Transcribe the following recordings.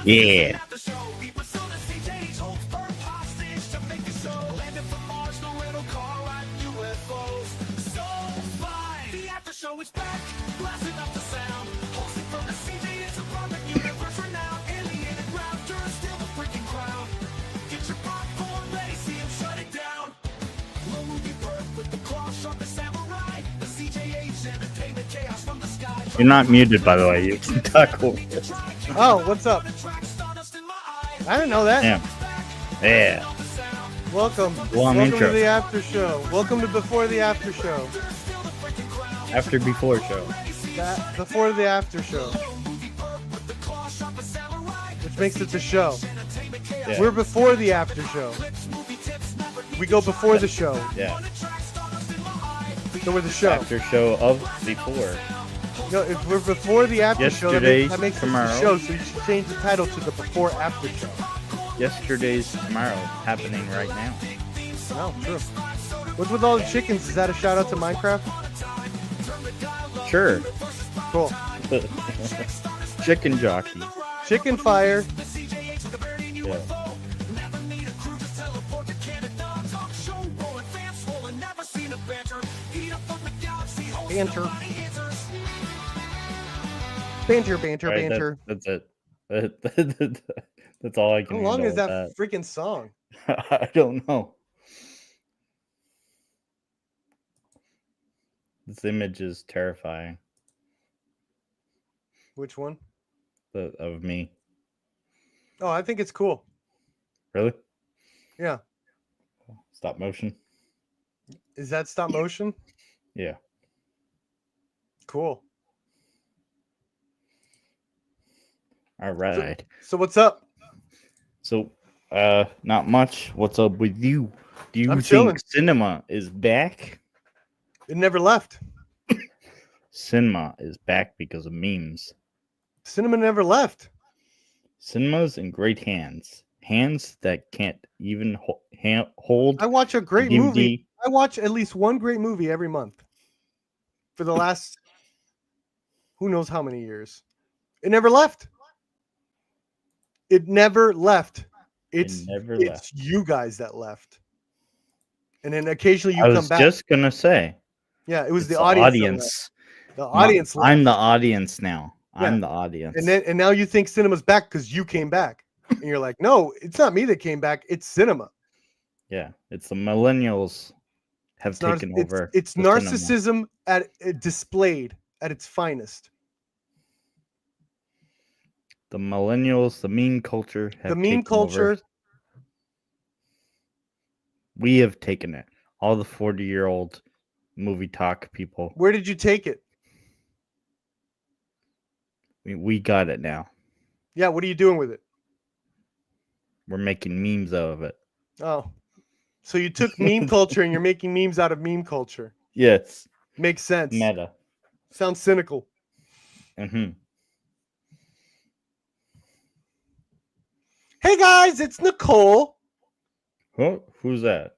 Yeah. You're not muted, by the way. You can talk over it. Oh, what's up? I didn't know that. Yeah. Yeah. Welcome. Long Welcome intro. to the after show. Welcome to Before the After Show. After before show. Before the After Show. Which makes it the show. Yeah. We're before the after show. We go before the show. Yeah. So we're the show. After show of before. No, if we're before the after show, Yesterday's that makes it tomorrow. the show. So you should change the title to the before after show. Yesterday's tomorrow happening right now. Oh, true. What's with all the chickens? Is that a shout out to Minecraft? Sure. Cool. Chicken jockey. Chicken fire. Yeah. Banter. Banter, banter, All right, banter. that's it. That's all I can. How long handle is that with freaking song? I don't know. This image is terrifying. Which one? Of me. Oh, I think it's cool. Really? Yeah. Stop motion. Is that stop motion? Yeah. Cool. All right. So what's up? So, not much. What's up with you? Do you I'm think chilling. cinema is back? It never left. Cinema is back because of memes. Cinema never left. Cinema's in great hands. Hands that can't even hold I watch a great DVD. movie. I watch at least one great movie every month. For the last who knows how many years. It never left. It never left. It's you guys that left. And then occasionally you I come was back. just gonna say. Yeah, it was It's the audience. The audience left. I'm the audience now. Yeah. I'm the audience. And now you think cinema's back because you came back. And you're like, no, it's not me that came back. It's cinema. Yeah, it's the millennials have taken over. It's the cinema. narcissism displayed at its finest. The millennials, the meme culture have The meme taken culture. over. We have taken it. All the 40-year-old movie talk people. Where did you take it? We got it now. Yeah, what are you doing with it? We're making memes out of it. Oh. So you took meme culture and you're making memes out of meme culture. Yes. Makes sense. Meta. Sounds cynical. Mm-hmm. Hey guys, it's Nicole. Who's that?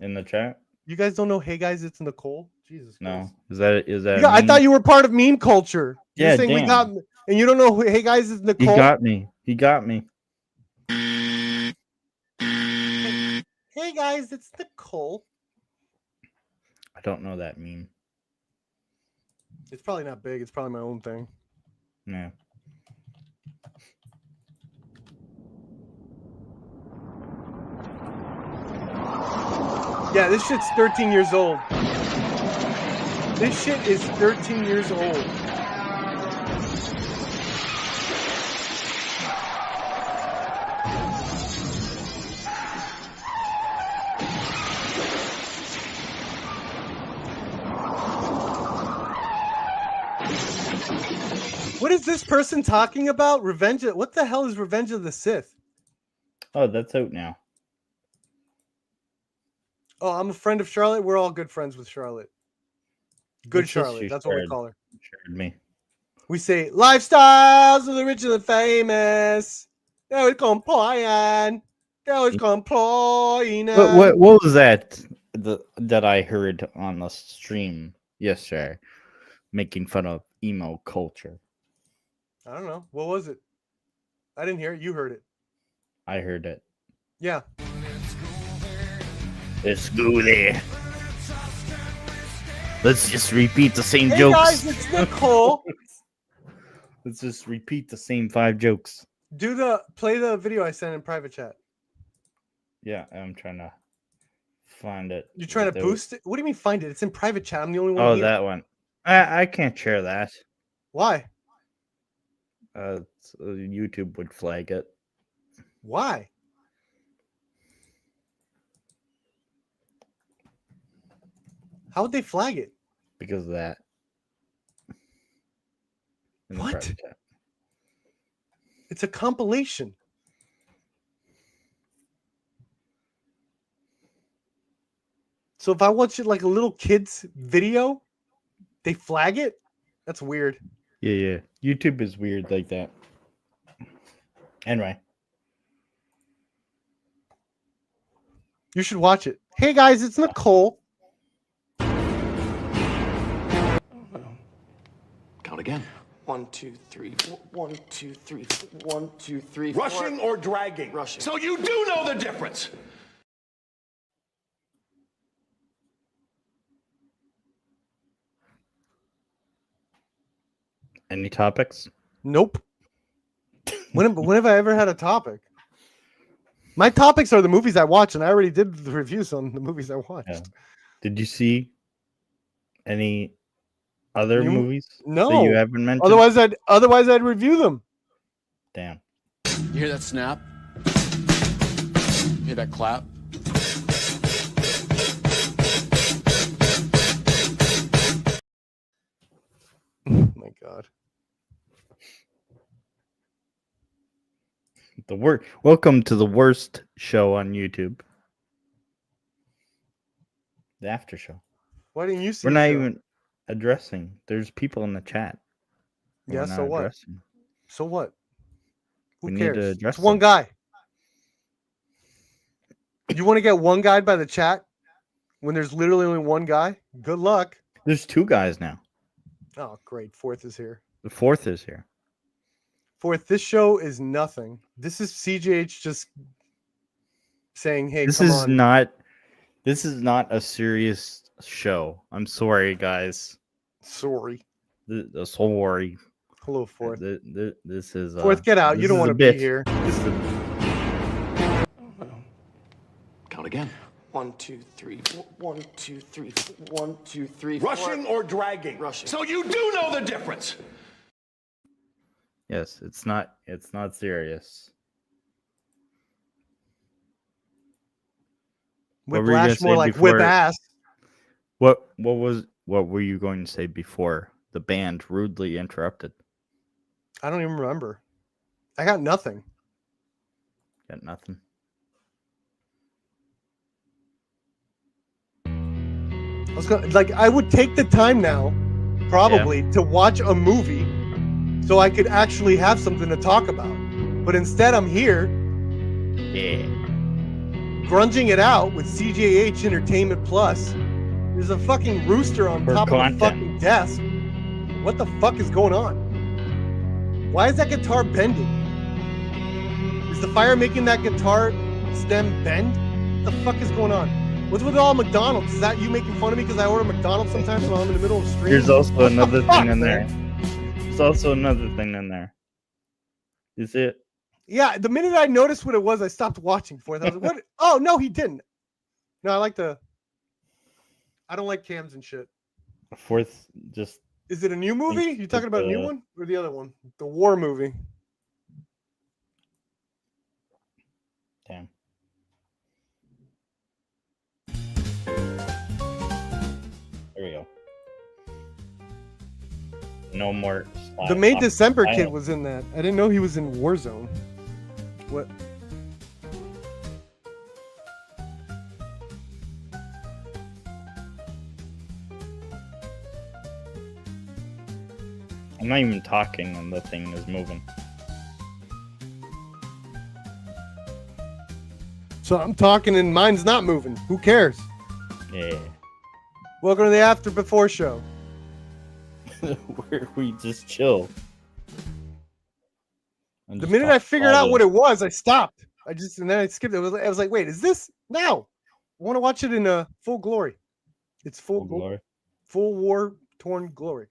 In the chat? You guys don't know Hey guys, it's Nicole? Jesus No. Christ. Is that Yeah, I meme? thought you were part of meme culture. Yeah, You're saying we damn. got and you don't know who Hey guys, it's Nicole. He got me. He got me. Hey guys, it's Nicole. I don't know that meme. It's probably not big. It's probably my own thing. No. Yeah, this shit's 13 years old. This shit is 13 years old. What is this person talking about? What the hell is Revenge of the Sith? Oh, that's out now. Oh, I'm a friend of Charlotte. We're all good friends with Charlotte. Good What's this Charlotte. you That's what we shared? call her. Shared me. We say lifestyles of the rich and the famous. There is compliant. There is compliant. What was that that I heard on the stream yesterday? Making fun of emo culture. I don't know. What was it? I didn't hear it. You heard it. I heard it. Yeah. Let's go there. Let's just repeat the same Hey jokes. guys, it's Nicole. Let's just repeat the same 5 jokes. Play the video I sent in private chat. Yeah, I'm trying to find it. You trying to boost it? What do you mean find it? It's in private chat. I'm the only one. Oh, here. that one. I can't share that. Why? YouTube would flag it. Why? How would they flag it? Because of that. In the What? private chat. It's a compilation. So if I watch it like a little kid's video, they flag it? That's weird. Yeah. YouTube is weird like that. Anyway. You should watch it. Hey guys, it's Nicole. Count again. 1, 2, 3, 1, 2, 3, 1, 2, 3, 4. Rushing or dragging? Rushing. So you do know the difference. Any topics? Nope. When have I ever had a topic? My topics are the movies I watch, and I already did the reviews on the movies I watched. Yeah. Did you see any other You- movies No. that you haven't mentioned? Otherwise I'd review them. Damn. You hear that snap? Hear that clap? Oh my god. Welcome to the worst show on YouTube. The after show. Why didn't you see We're the not show? even addressing. There's people in the chat. Yeah, We're so not what? addressing. So what? Who We need to cares? address It's one them. guy. You want to get one guy by the chat when there's literally only one guy? Good luck. There's 2 guys now. Oh, great. Fourth is here. The 4th is here. Fourth, this show is nothing. This is CJH just saying, hey, This come is on. not a serious show. I'm sorry, guys. Sorry. Sorry. Hello, Fourth. This is Fourth, get out. You this don't is want a to be bit. here. This is a Count again. 1, 2, 3, 1, 2, 3, 1, 2, 3, 4. Rushing or dragging? Rushing. So you do know the difference. Yes, it's not serious. What were you gonna Whiplash, more say like whip before- ass. What were you going to say before the band rudely interrupted? I don't even remember. I got nothing. Got nothing. I would take the time now, probably, to watch a movie so I could actually have something to talk about. But instead, I'm here Yeah. grunging it out with CJH Entertainment Plus. There's a fucking rooster on For top content. of the fucking desk. What the fuck is going on? Why is that guitar bending? Is the fire making that guitar stem bend? What the fuck is going on? What's with all McDonald's? Is that you making fun of me because I order McDonald's sometimes while I'm in the middle of stream? There's also another fuck, thing in there. man? There's also another thing in there. Is it? Yeah, the minute I noticed what it was, I stopped watching for it. I was like, what? Oh, no, he didn't. No, I don't like cams and shit. 4th just Is it a new movie? You talking about a new one or the other one? The war movie. damn. There we go. No more. The May December I kid know. was in that. I didn't know he was in Warzone. What? I'm not even talking and the thing is moving. So I'm talking and mine's not moving. Who cares? Yeah. Welcome to the After Before show. Where we just chill And The just minute talk I figured all out the- what it was, I stopped. And then I skipped it. I was like, wait, is this now? I want to watch it in full glory. It's full glory. full war torn glory.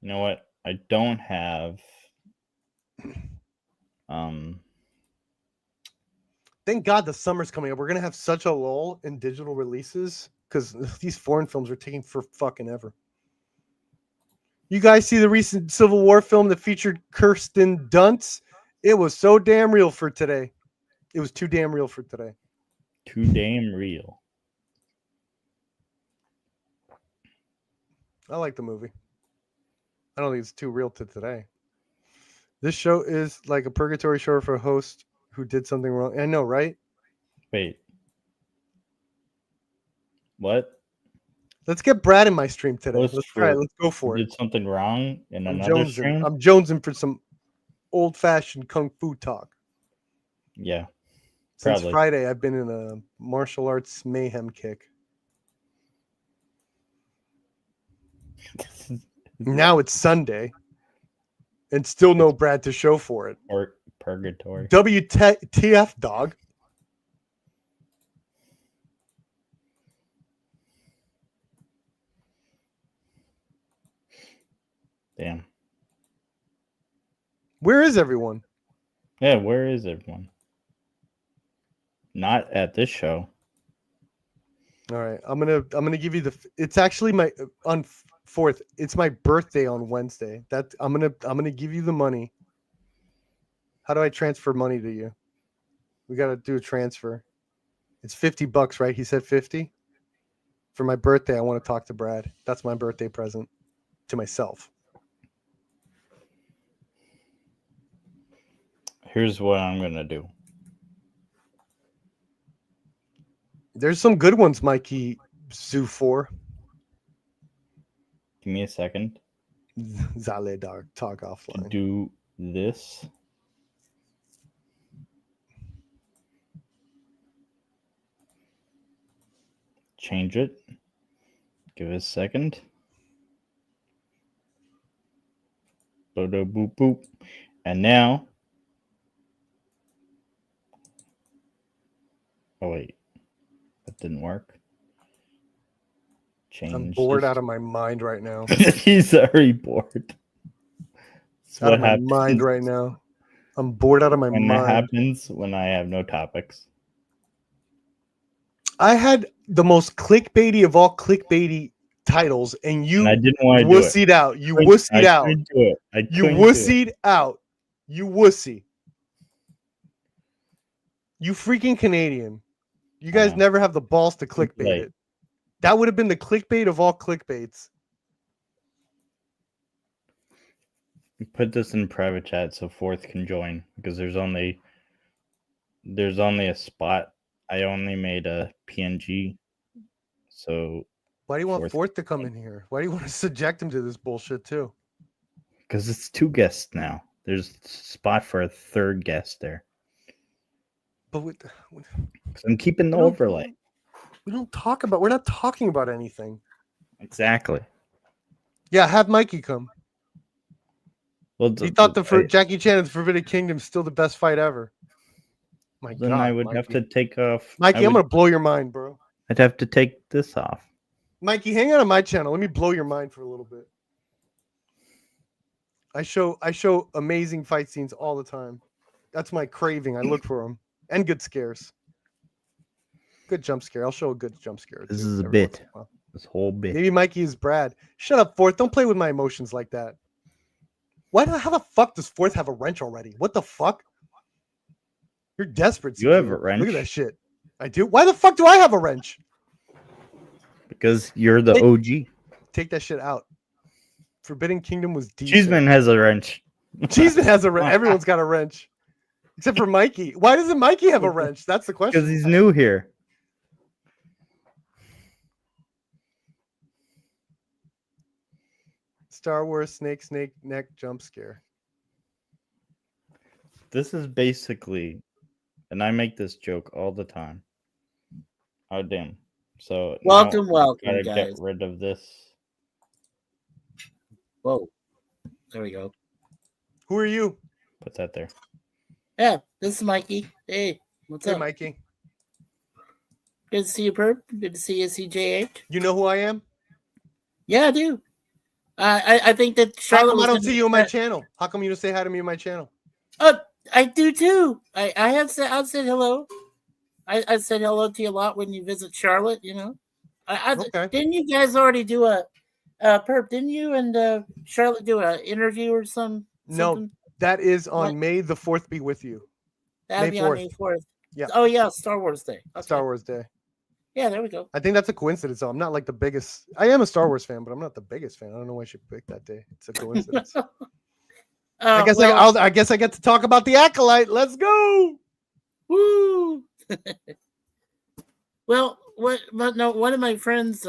You know what? I don't have. Thank God the summer's coming up. We're gonna have such a lull in digital releases because these foreign films are taking for fucking ever. You guys see the recent Civil War film that featured Kirsten Dunst? It was so damn real for today. It was too damn real for today. Too damn real. I like the movie. I don't think it's too real to today. This show is like a purgatory show for a host who did something wrong. I know, right? Wait. What? Let's get Brad in my stream today. Host Let's try it. for- Let's go for it. Did something wrong in I'm another jonesing. stream? I'm jonesing for some old-fashioned kung fu talk. Yeah. Since Probably. Friday, I've been in a martial arts mayhem kick. Now it's Sunday, and still no Brad to show for it. Or purgatory. WTF, dog? Damn. Where is everyone? Yeah, where is everyone? Not at this show. All right, I'm gonna give you it's actually my on 4th. It's my birthday on Wednesday. I'm gonna give you the money. How do I transfer money to you? We got to do a transfer. It's $50, right? He said 50. For my birthday, I want to talk to Brad. That's my birthday present to myself. Here's what I'm gonna do. There's some good ones, Mikey Zoo 4. Give me a second Zale dog, talk to offline. do this. Change it. Give it a second. Boop boop boop. And now. Oh wait, that didn't work. Change. I'm bored out of my mind right now. He's already bored. That's Out what of my happens mind right now. I'm bored out of my when that mind. happens when I have no topics. I had the most clickbaity of all clickbaity titles, and you And I didn't want to do it. wussied out. You I wussied out. couldn't do it. I You couldn't do it. wussied out. You wussy. You freaking Canadian. You guys know. never have the balls to clickbait late. it. That would have been the clickbait of all clickbaits. Put this in private chat so Fourth can join because there's only a spot. I only made a PNG, so Why do you want Fourth. Fourth to come in here? Why do you want to subject him to this bullshit too? because it's 2 guests now. There's a spot for a 3rd guest there. But 'Cause I'm keeping the We don't- overlay. we're not talking about anything. Exactly. Yeah, have Mikey come. Well, He thought Jackie Chan and the Forbidden Kingdom is still the best fight ever. My then God, I would have Mikey. to take off. Mikey, I'm gonna blow your mind, bro. I'd have to take this off. Mikey, hang out on my channel. Let me blow your mind for a little bit. I show amazing fight scenes all the time. That's my craving. I look for them and good scares. Good jump scare. I'll show a good jump scare. This too is a every once bit. in a while. This whole bit. Maybe Mikey is Brad. Shut up, Fourth. Don't play with my emotions like that. How the fuck does Fourth have a wrench already? What the fuck? You're desperate. You have Sakina. a wrench? Look at that shit. I do. Why the fuck do I have a wrench? Because you're the Hey. OG. Take that shit out. Forbidden Kingdom was decent. Cheeseman has a wrench. Cheeseman has a wrench. Everyone's got a wrench. Except for Mikey. Why doesn't Mikey have a wrench? That's the Because question. he's new here. Star Wars snake neck jump scare. This is basically, and I make this joke all the time. Oh, damn. So Welcome, welcome, gotta get guys. rid of this. Whoa. There we go. Who are you? Put that there. Yeah, this is Mikey. Hey, what's Hey, up? Mikey. Good to see you, Perp. Good to see you, CJH. You know who I am? Yeah, I do. I think that How Charlotte come was I don't gonna- see you on my channel? How come you don't say hi to me on my channel? I do too. I've said hello. I said hello to you a lot when you visit Charlotte. You know, Okay. Didn't you guys already do a Perp? Didn't you and Charlotte do an interview or something? No, that is on What? May the 4th be with you. That'd May be on 4th. May 4th. Yeah. Oh yeah, Star Wars Day. Okay. Star Wars Day. Yeah, there we go. I think that's a coincidence. Though. I'm not like the biggest. I am a Star Wars fan, but I'm not the biggest fan. I don't know why she picked that day. It's a coincidence. I guess I guess I get to talk about the Acolyte. Let's go. Woo! Well, one of my friends,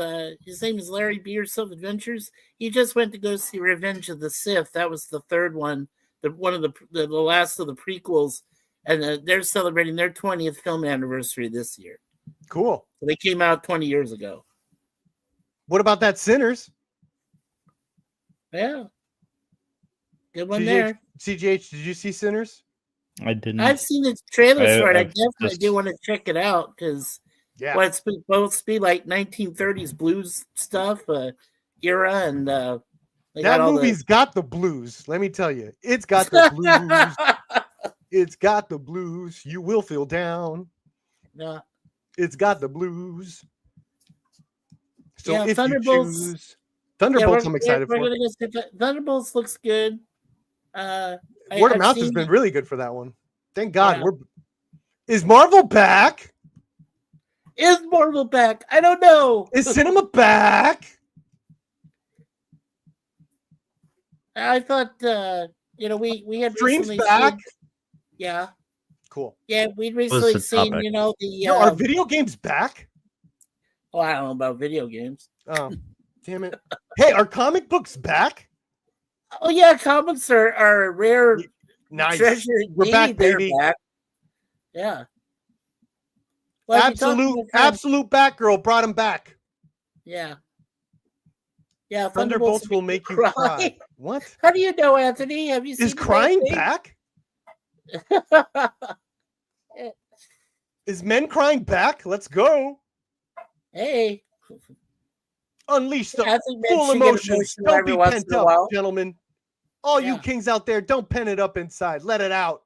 his name is Larry Beerself Adventures. He just went to go see Revenge of the Sith. That was the third one, the last of the prequels, and they're celebrating their 20th film anniversary this year. Cool. So they came out 20 years ago. What about that Sinners? Yeah, good one there. CGH, did you see Sinners? I didn't. I've seen the trailers for it. I I've definitely just- do want to check it out because Yeah. well, it's supposed to be like 1930s blues stuff, era, and they That got all movie's got the blues. Let me tell you, it's got the blues. It's got the blues. You will feel down. Yeah. It's got the blues. So Yeah, if Thunderbolts- you choose Thunderbolts, I'm excited we're for. gonna go see Thunderbolts looks good. Word of I've mouth has seen- been really good for that one. Thank God. Yeah. Is Marvel back? Is Marvel back? I don't know. Is cinema back? I thought we had Streams recently back? seen- yeah, Cool. we'd was recently the seen topic? the Yo, are video games back? oh, I don't know about video games. Oh, damn it. Hey, are comic books back? Oh yeah, comics are a rare Nice. treasure. We're back, indeed. They're baby. back. Yeah. Well, if you're talking about Absolute Batgirl brought him back. Yeah. Yeah. Thunderbolts will make you cry. What? How do you know, Anthony? Have you seen Is crying the back? back? Is men crying back? Let's go. Hey, Unleash the I think men full should get emotions. emotional Don't every be once pent in a up, while. gentlemen. All you Yeah. kings out there, don't pen it up inside. Let it out.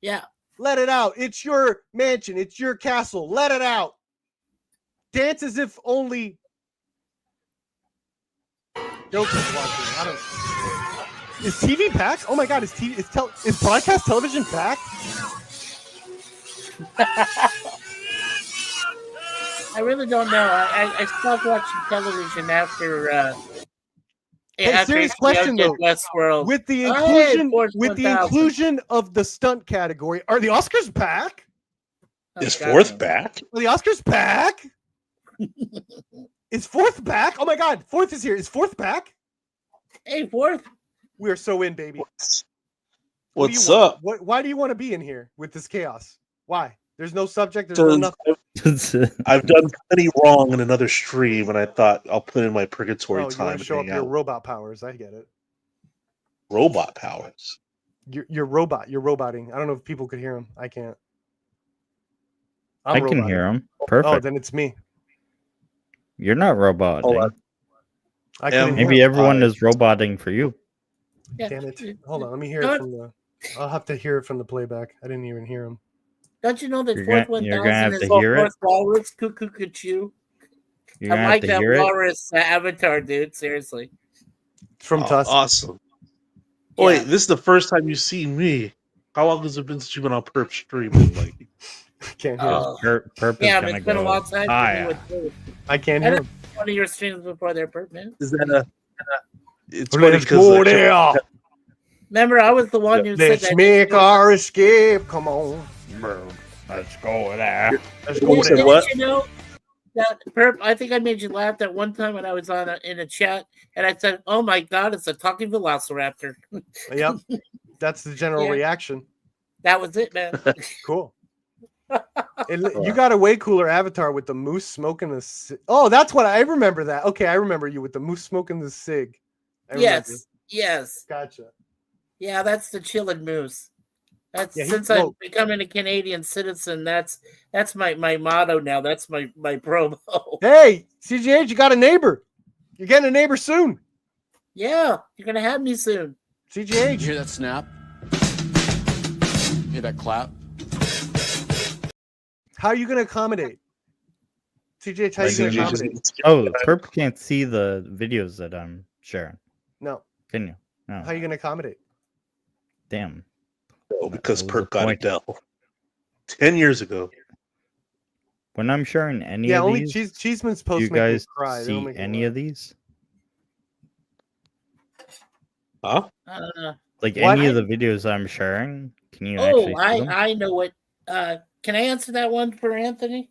Yeah. Let it out. It's your mansion. It's your castle. Let it out. Dance as if only Joker's watching. I don't. Is TV back? Oh my God! Is broadcast television back? I really don't know. I stopped watching television after. Hey, after serious HBO question, did though. Westworld. With the Oh, hey, inclusion, Force with the 1000. inclusion of the stunt category, are the Oscars back? Oh, Is God, Fourth no. back? Are the Oscars back? Is Fourth back? Oh my God, Fourth is here. Is Fourth back? Hey, Fourth. We are so in, baby. What do What's you want? up? Why do you want to be in here with this chaos? Why? There's no subject. There's no 'Cause nothing. I've done plenty wrong in another stream, and I thought I'll put in my purgatory Oh, you time want to and show up hang your out. robot powers? I get it. Robot powers. Your robot. You're roboting. I don't know if people could hear him. I can't. I can hear him. Oh, Perfect. then it's me. You're not roboting. Hold on. I couldn't hear Maybe him. everyone is roboting for you. Yeah. Damn it. Hold on. Let me hear No, it from the. I'll have to hear it from the playback. I didn't even hear him. Don't you know that You're Fourth gonna- you're gonna 1000 have is to hear it? Fourth Walrus Cuckoo Cuckoo? You're I gonna like have to that hear it. walrus avatar, dude. Seriously. It's from Tusk. Awesome. Yeah. Wait, this is the first time you've seen me. How long has it been since you've been on Perp streaming? Like, Can't hear him. Oh. Purpose Yeah, gonna but it's been a go long time. for me higher. with Fourth. I can't I hear don't- him. One of your streams before their Perp, man. is that a? It's Let's funny go because there. Remember, I was the one who said Let's that. make our escape. Come on. Let's go there. Let's Who go said there. what? You know that Perp? I think I made you laugh that one time when I was on in a chat, and I said, "Oh my God, it's a talking Velociraptor." Yep. That's the general Yeah. reaction. That was it, man. Cool. You got a way cooler avatar with the moose smoking the. Oh, that's what I remember. That okay, I remember you with the moose smoking the cig. I remember. Yes. Gotcha. Yeah, that's the chillin' moose. That's Yeah, since I'm becoming a Canadian citizen. That's my motto now. That's my promo. Hey, CGH, you got a neighbor. You're getting a neighbor soon. Yeah, you're gonna have me soon. CGH. You hear that snap? Hear that clap? How are you going to accommodate? CGH, how are you going to accommodate? Oh, Perp can't see the videos that I'm sharing. No. Can you? No. How are you going to accommodate? Damn. Oh, because That was Perp got the point. Adele 10 years ago. When I'm sharing any Yeah, of only these, Cheeseman's do posts you make me guys cry. They don't see make me any laugh. of these? Huh? Like What? any of the videos I'm sharing? Can you Oh, actually see them? I know what. Can I answer that one for Anthony?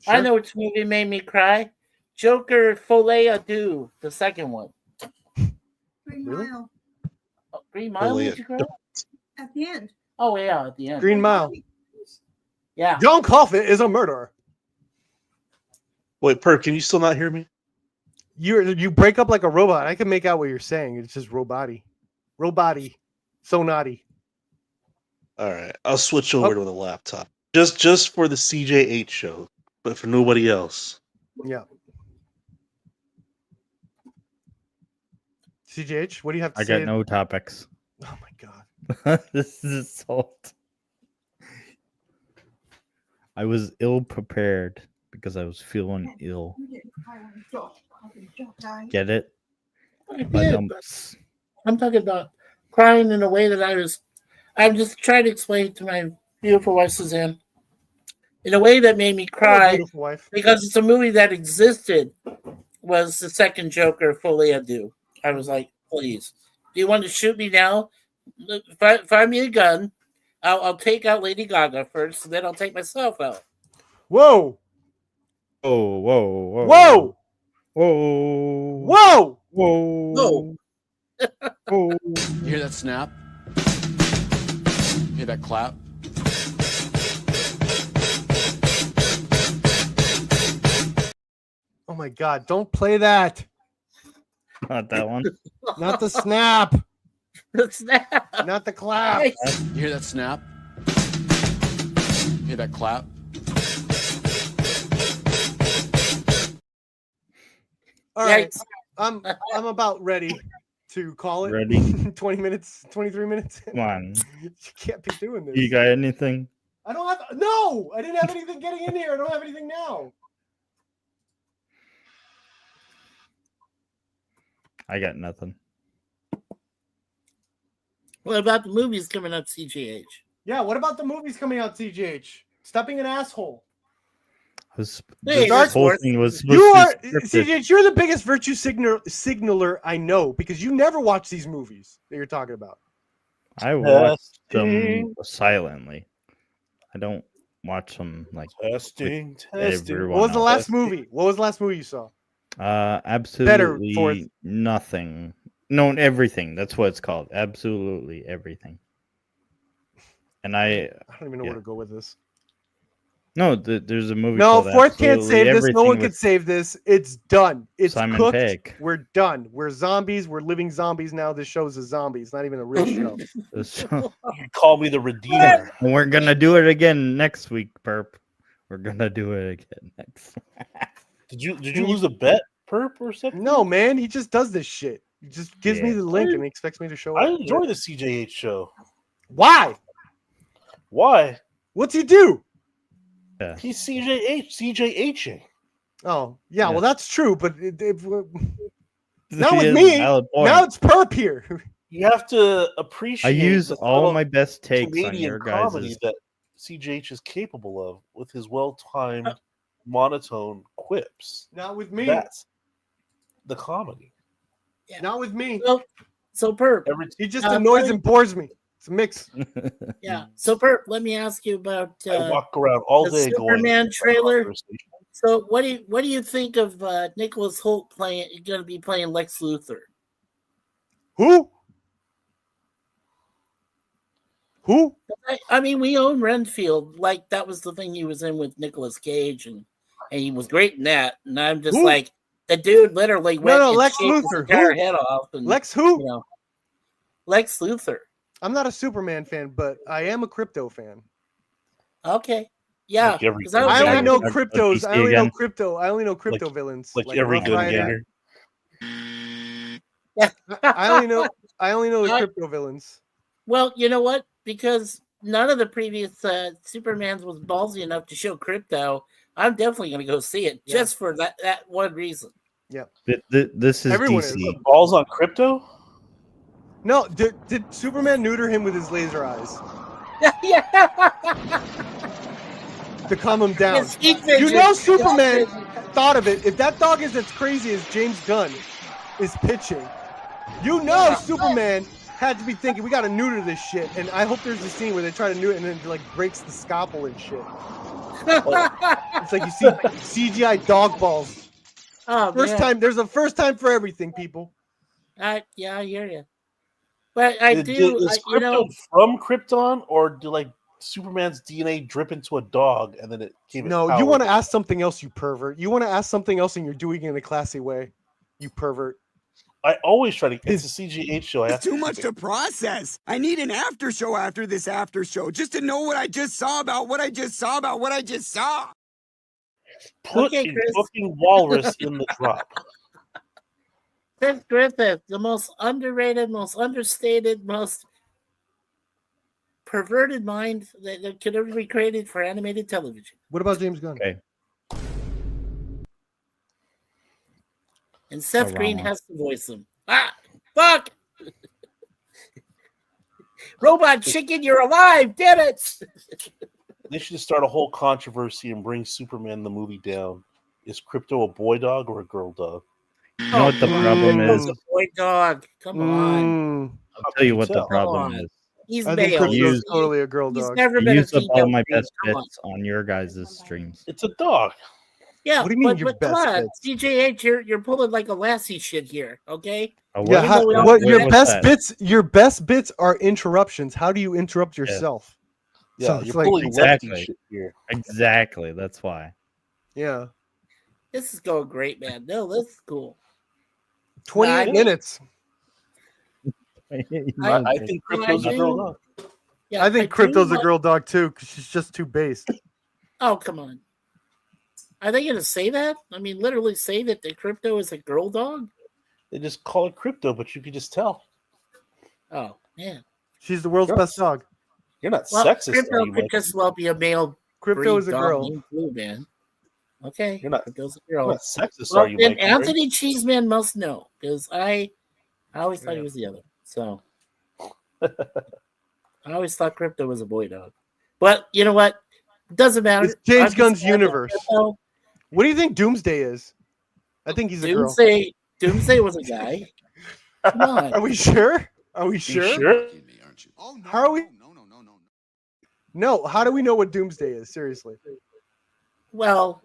Sure. I know which movie made me cry. Joker Folie à Deux, the second one. Green Really? Mile Oh, Green Mile Folie à made you cry? at the end. Oh yeah, at the end. Green Mile. Yeah. John Coffin is a murderer. Wait, Perp, can you still not hear me? You break up like a robot. I can make out what you're saying. It's just robot-y. Robot-y. So naughty. All right, I'll switch over to the laptop. Just for the CJ8 show, but for nobody else. Yeah. CGH, what do you have to I say? got no topics. Oh my god. This is assault. I was ill prepared because I was feeling ill. You didn't cry when Josh died. Get it? I But, did, but I'm talking about crying in a way that I'm just trying to explain to my beautiful wife Suzanne. In a way that made me Oh, cry beautiful wife. because it's a movie that existed was the second Joker, Folie à Deux. I was like, please, do you want to shoot me now? Find me a gun. I'll take out Lady Gaga first, and then I'll take myself out. Whoa. Whoa, whoa, whoa. Whoa. Whoa. Whoa. Whoa. Whoa. You hear that snap? Hear that clap? Oh my god, don't play that. Not that one. Not the snap. The snap. Not the clap. Hey, You hear that snap? Hear that clap? All right. Yikes. I'm about ready to call it. Ready? 20 minutes, 23 minutes. Come on. You can't be doing this. You got anything? I don't have no, I didn't have anything getting in here. I don't have anything now. I got nothing. What about the movies coming up, CGH? Yeah, what about the movies coming out, CGH? Stop being an asshole. This Hey, whole Dark thing was You supposed are to be scripted. CGH, you're the biggest virtue signaler I know because you never watch these movies that you're talking about. I watched them silently. I don't watch them like Testing, everyone What was the else. last movie? What was the last movie you saw? Absolutely nothing. No, everything. That's what it's called. Absolutely everything. And I don't even know yeah. where to go with this. No, there's a movie. No, called Fourth can't Absolutely save this. No Everything one with can save this. It's done. It's Simon cooked. Pegg. We're done. We're zombies. We're living zombies now. This show's a zombie. It's not even a real show. So- You call me the Redeemer. and we're gonna do it again next week, Perp. We're gonna do it again next. Did you lose a bet, Perp, or something? No, man, he just does this shit. He just gives me Yeah. the link and he expects me to show I up. enjoy the CJ8 show. Why? Why? What's he do? He's CJHing. Oh, yeah, Yeah. well, that's true, but not He with has a me. valid point. Now it's Perp here. You have to I appreciate use the all subtle my best takes on Canadian your comedy guys'. that CJH is capable of with his well-timed, monotone quips. Not with me. That's the comedy. Not with me. So Perp, Every He just Uh, annoys Perp- and bores me. It's a mix. yeah. So Perp, let me ask you about I walk around all the day going. Superman trailer. Conversation. So what do you think of Nicholas Hoult going to be playing Lex Luthor? Who? Who? I mean, we own Renfield. Like that was the thing he was in with Nicolas Cage, and he was great in that. And I'm just Who? like, the dude literally went no, and Lex shaved his Luthor. entire Who? head off. And, Lex who? You know, Lex Luthor. I'm not a Superman fan, but I am a Crypto fan. Okay. Yeah. Like every 'cause I was I only trying know to- Cryptos. I DC only know again. crypto. I only know crypto villains. Like every Rough good Rider. gamer. I only know the I- crypto villains. Well, you know what? Because none of the previous Supermans was ballsy enough to show Crypto. I'm definitely going to go see it just for that one reason. This is Everyone DC. Balls on crypto? No, did Superman neuter him with his laser eyes Yeah. to calm him down? His heat You vision. know Superman thought of it. If that dog is as crazy as James Gunn is pitching, you know Superman had to be thinking, we got to neuter this shit. And I hope there's a scene where they try to neuter it and then it, like breaks the scalpel and shit. It's like you see CGI dog balls. Oh, First man. time. There's a first time for everything, people. Yeah, I hear you. But I Is do, Krypton from Krypton, or do like Superman's DNA drip into a dog and then it gave it No, powers? you want to ask something else, you pervert. You want to ask something else and you're doing it in a classy way, you pervert. I always try to. It's a CGH show. I have It's too much to process. I need an after show after this after show just to know what I just saw about what I just saw about what I just saw. put Okay, a Chris. fucking walrus in the drop. Seth Griffith, the most underrated, most understated, most perverted mind that could ever be created for animated television. What about James Gunn? Okay. And Seth Oh, Green wow. has to voice him. Ah, fuck! Robot Chicken, you're alive! Did it! They should start a whole controversy and bring Superman the movie down. Is Krypto a boy dog or a girl dog? You know what the problem It's is? a boy dog. Come on. Mm, I'll tell you what the tell? problem Come on. is. He's I think male. Crypto's Use- totally a girl He's dog. never I been a used up all female my breed. best Come on. bits on your guys' streams. It's a dog. Yeah, What do you mean but, your but come best on, bits? CJH, you're pulling like a Lassie shit here, okay? Oh, Yeah, Even though we all what do your that- best that? bits? Your best bits are interruptions. How do you interrupt yourself? Yeah, So it's you're like- pulling Exactly. lefty shit here. Exactly. That's why. Yeah, This is going great, man. No, this is cool. 28 Nah, minutes. I think Krypto's a girl dog. Yeah, I think do Crypto's a want- girl dog too, because she's just too base. Oh, come on. Are they going to say that? I mean, literally say that the Crypto is a girl dog? They just call it Krypto, but you could just tell. Oh, man. She's the world's Yes. best dog. You're not Well, sexist. Crypto are you, could Mike? just well be a male. Crypto breed is a dog girl. named Blue, man. Okay. You're not- Crypto's a You're girl. not sexist, Well, are you, then Mike? Anthony Cheeseman must know because I always thought he Yeah. was the other. So I always thought Crypto was a boy dog. But you know what? It doesn't matter. It's James I'm just Gunn's glad that universe. Crypto- What do you think Doomsday is? I think he's a girl. Doomsday was a guy. Come on. Are we sure? Are we You sure? sure? Oh, no, How are we- No, no, no, no. No. How do we know what Doomsday is? Seriously. Well,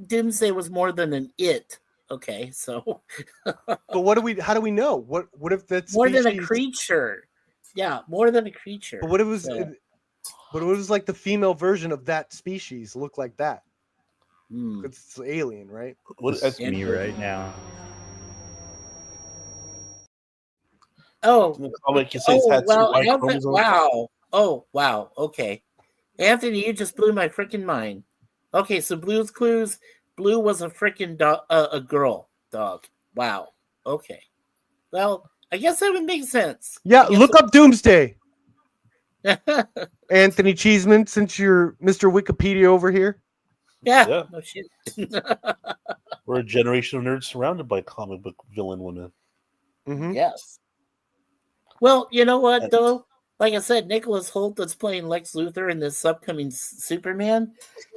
Doomsday was more than an it. Okay, so But what do we? How do we know? What if that's more than a creature. Yeah, more than a creature. But what if it was? Yeah. But it was like the female version of that species look like that. Hmm. It's alien, right? What, It's me right now. Oh, in the comic, you say it's had two white chromosomes. wow. Oh, wow. Okay. Anthony, you just blew my freaking mind. Okay, so Blue's Clues, Blue was a freaking a girl dog. Wow. Okay. Well, I guess that would make sense. Yeah. I guess Look up Doomsday, it- Anthony Cheeseman. Since you're Mr. Wikipedia over here. yeah. Yeah. No shit. We're a generation of nerds surrounded by comic book villain women. Mm-hmm. Yes. Well, you know what And- though? Like I said, Nicholas Hoult that's playing Lex Luthor in this upcoming Superman.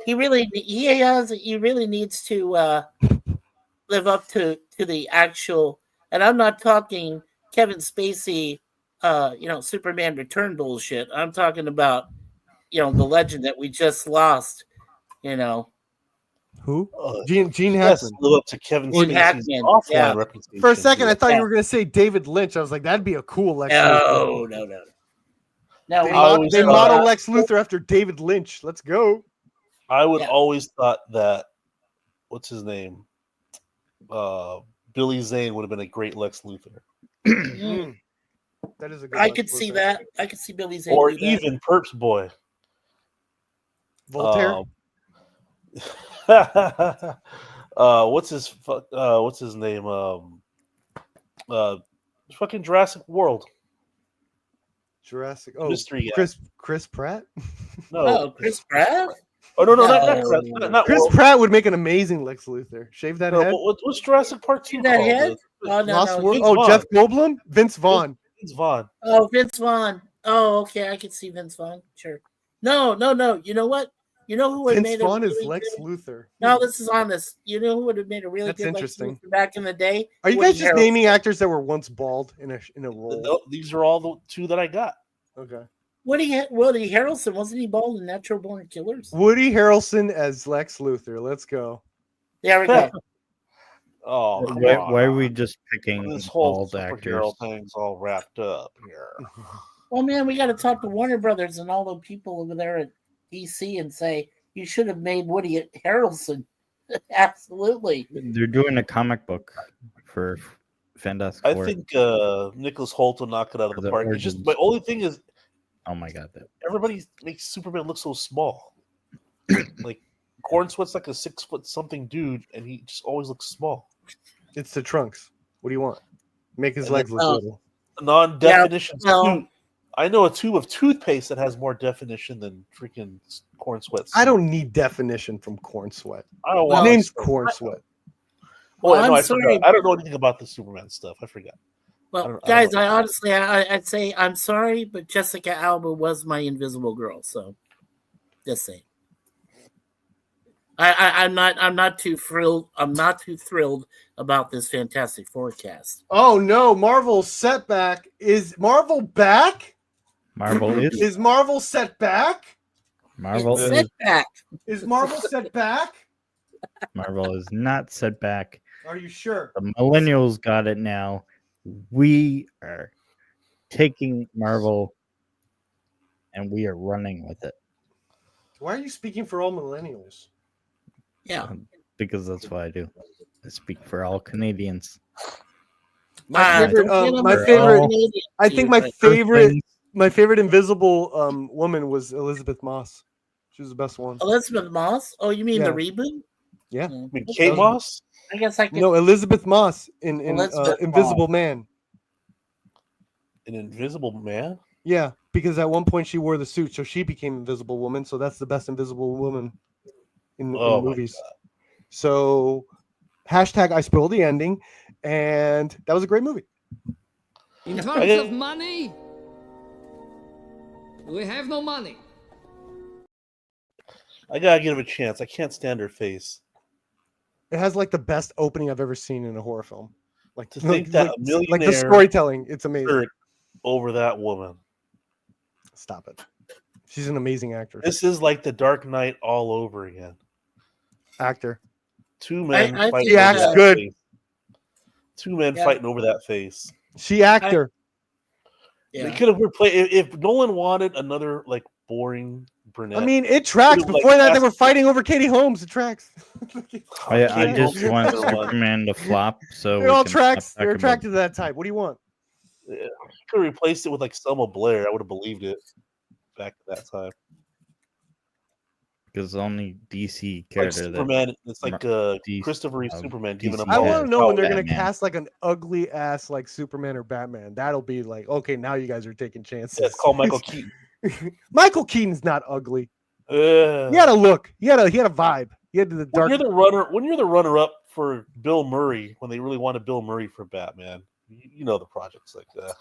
He really needs to live up to the actual. And I'm not talking Kevin Spacey, Superman Return bullshit. I'm talking about, the legend that we just lost. Who? Uh, Gene yes, Hackman. live up to Kevin Gene Spacey's Hackman, offline yeah. reputation. For a second, I thought Yeah. you were going to say David Lynch. I was like, that'd be a cool Lex Luthor. No. No, They, we- always they thought- model Lex Luthor after David Lynch. Let's go. I would Yeah. always thought that what's his name? Billy Zane would have been a great Lex Luthor. Mm, That is a good I Lex could see Luthor. that. I could see Billy Zane Or do that. even Perps Boy. Voltaire. What's his name? Fucking Jurassic World. Jurassic. Oh, Mystery guy. Chris Pratt. No. Oh, Chris Pratt? Oh no, not No. not Chris World. Pratt would make an amazing Lex Luthor. Shave that No, head. what's Jurassic Park 2 That called? head? Oh, no, Lost no. World. Vince- Oh, Vaughn. Jeff Goldblum. Vince Vaughn. Vince Vaughn. Oh, Vince Vaughn. Oh, okay. I could see Vince Vaughn. Sure. No. You know what? You know who would have Vince made Vaughn a is really Lex good... Luthor. No, this is honest. You know who would have made a really That's good Lex interesting. Luthor back in the day? Are you Woody guys just Harrelson. naming actors that were once bald in a role? No, these are all the two that I got. Okay. Woody Harrelson, wasn't he bald in Natural Born Killers? Woody Harrelson as Lex Luthor. Let's go. There we go. Oh, come Why on. are we just picking This whole bald superhero actors? thing's all wrapped up here. Well, man, we got to talk to Warner Brothers and all the people over there at DC and say, you should have made Woody Harrelson. Absolutely. They're doing a comic book for Fantastic I Four. think Nicholas Hoult will knock it out of For the the park. It's just origins. my only thing is Oh my god, that everybody makes Superman look so small. Like Corn Sweat's like a 6 foot something dude, and he just always looks small. It's the trunks. What do you want? Make his And legs then- look Oh. little. Non-definition Yeah, well- tube. I know a tube of toothpaste that has more definition than freaking Corn Sweat. I don't need definition from Corn Sweat. I don't His want name's to- Corn Sweat. Oh, Well, no, I'm I sorry. forgot. I don't know anything about the Superman stuff. I forgot. Well, I guys, don't I know. honestly, I'd say I'm sorry, but Jessica Alba was my Invisible Girl. So, just saying. I'm not too thrilled. I'm not too thrilled about this Fantastic Forecast. Oh no, Marvel setback. Is Marvel back? Marvel is Is Marvel set back? Marvel is Setback. Is Marvel set back? Marvel is not set back. Are you sure? The millennials got it now. We are taking Marvel and we are running with it Why are you speaking for all millennials? Yeah. because that's what I do. I speak for all Canadians. My favorite, don't get on my for favorite. all- Canadian I to think you, my but- favorite, my favorite invisible woman was Elizabeth Moss. She was the best one. Elizabeth Moss. Oh, you mean the Yeah. reboot? Yeah. Oh, I mean, okay. Kate Moss? I guess I could. No, Elizabeth Moss in Elizabeth Invisible Man. An Invisible Man? Yeah, because at one point she wore the suit, so she became Invisible Woman. So that's the best Invisible Woman in Oh my movies. So hashtag I spoiled the ending, and that was a great movie. In I terms didn't- of money, we have no money. I gotta give him a chance. I can't stand her face. It has like the best opening I've ever seen in a horror film. Like To think that a like the millionaire storytelling, it's amazing. Hurt over that woman. Stop it. She's an amazing actress. This is like the Dark Knight all over again. Actor. Two men I fighting think over acts that good. face. Two men Yeah. fighting over that face. She actor. They Yeah. could have replayed if Nolan wanted another like boring brunette. I mean, it tracks. Could've, like, Before that, they asked- were fighting over Katie Holmes. It tracks. I Kate just Holmes want is the one. Superman to flop. So They're we all can tracks. stop They're talking attracted about- to that type. What do you want? Could have replaced it with like Selma Blair. I would have believed it back at that time. because only DC Like character that Superman, it's like DC Christopher Reeve Superman giving him. I Yeah. want to know when they're gonna Batman. cast like an ugly ass like Superman or Batman. That'll be like, okay, now you guys are taking chances. Yeah, it's called Michael Keaton. Michael Keaton's not ugly. Uh, He had a look. He had a vibe. He had the when dark. you're the runner up for Bill Murray, when they really wanted Bill Murray for Batman, you know the projects like that.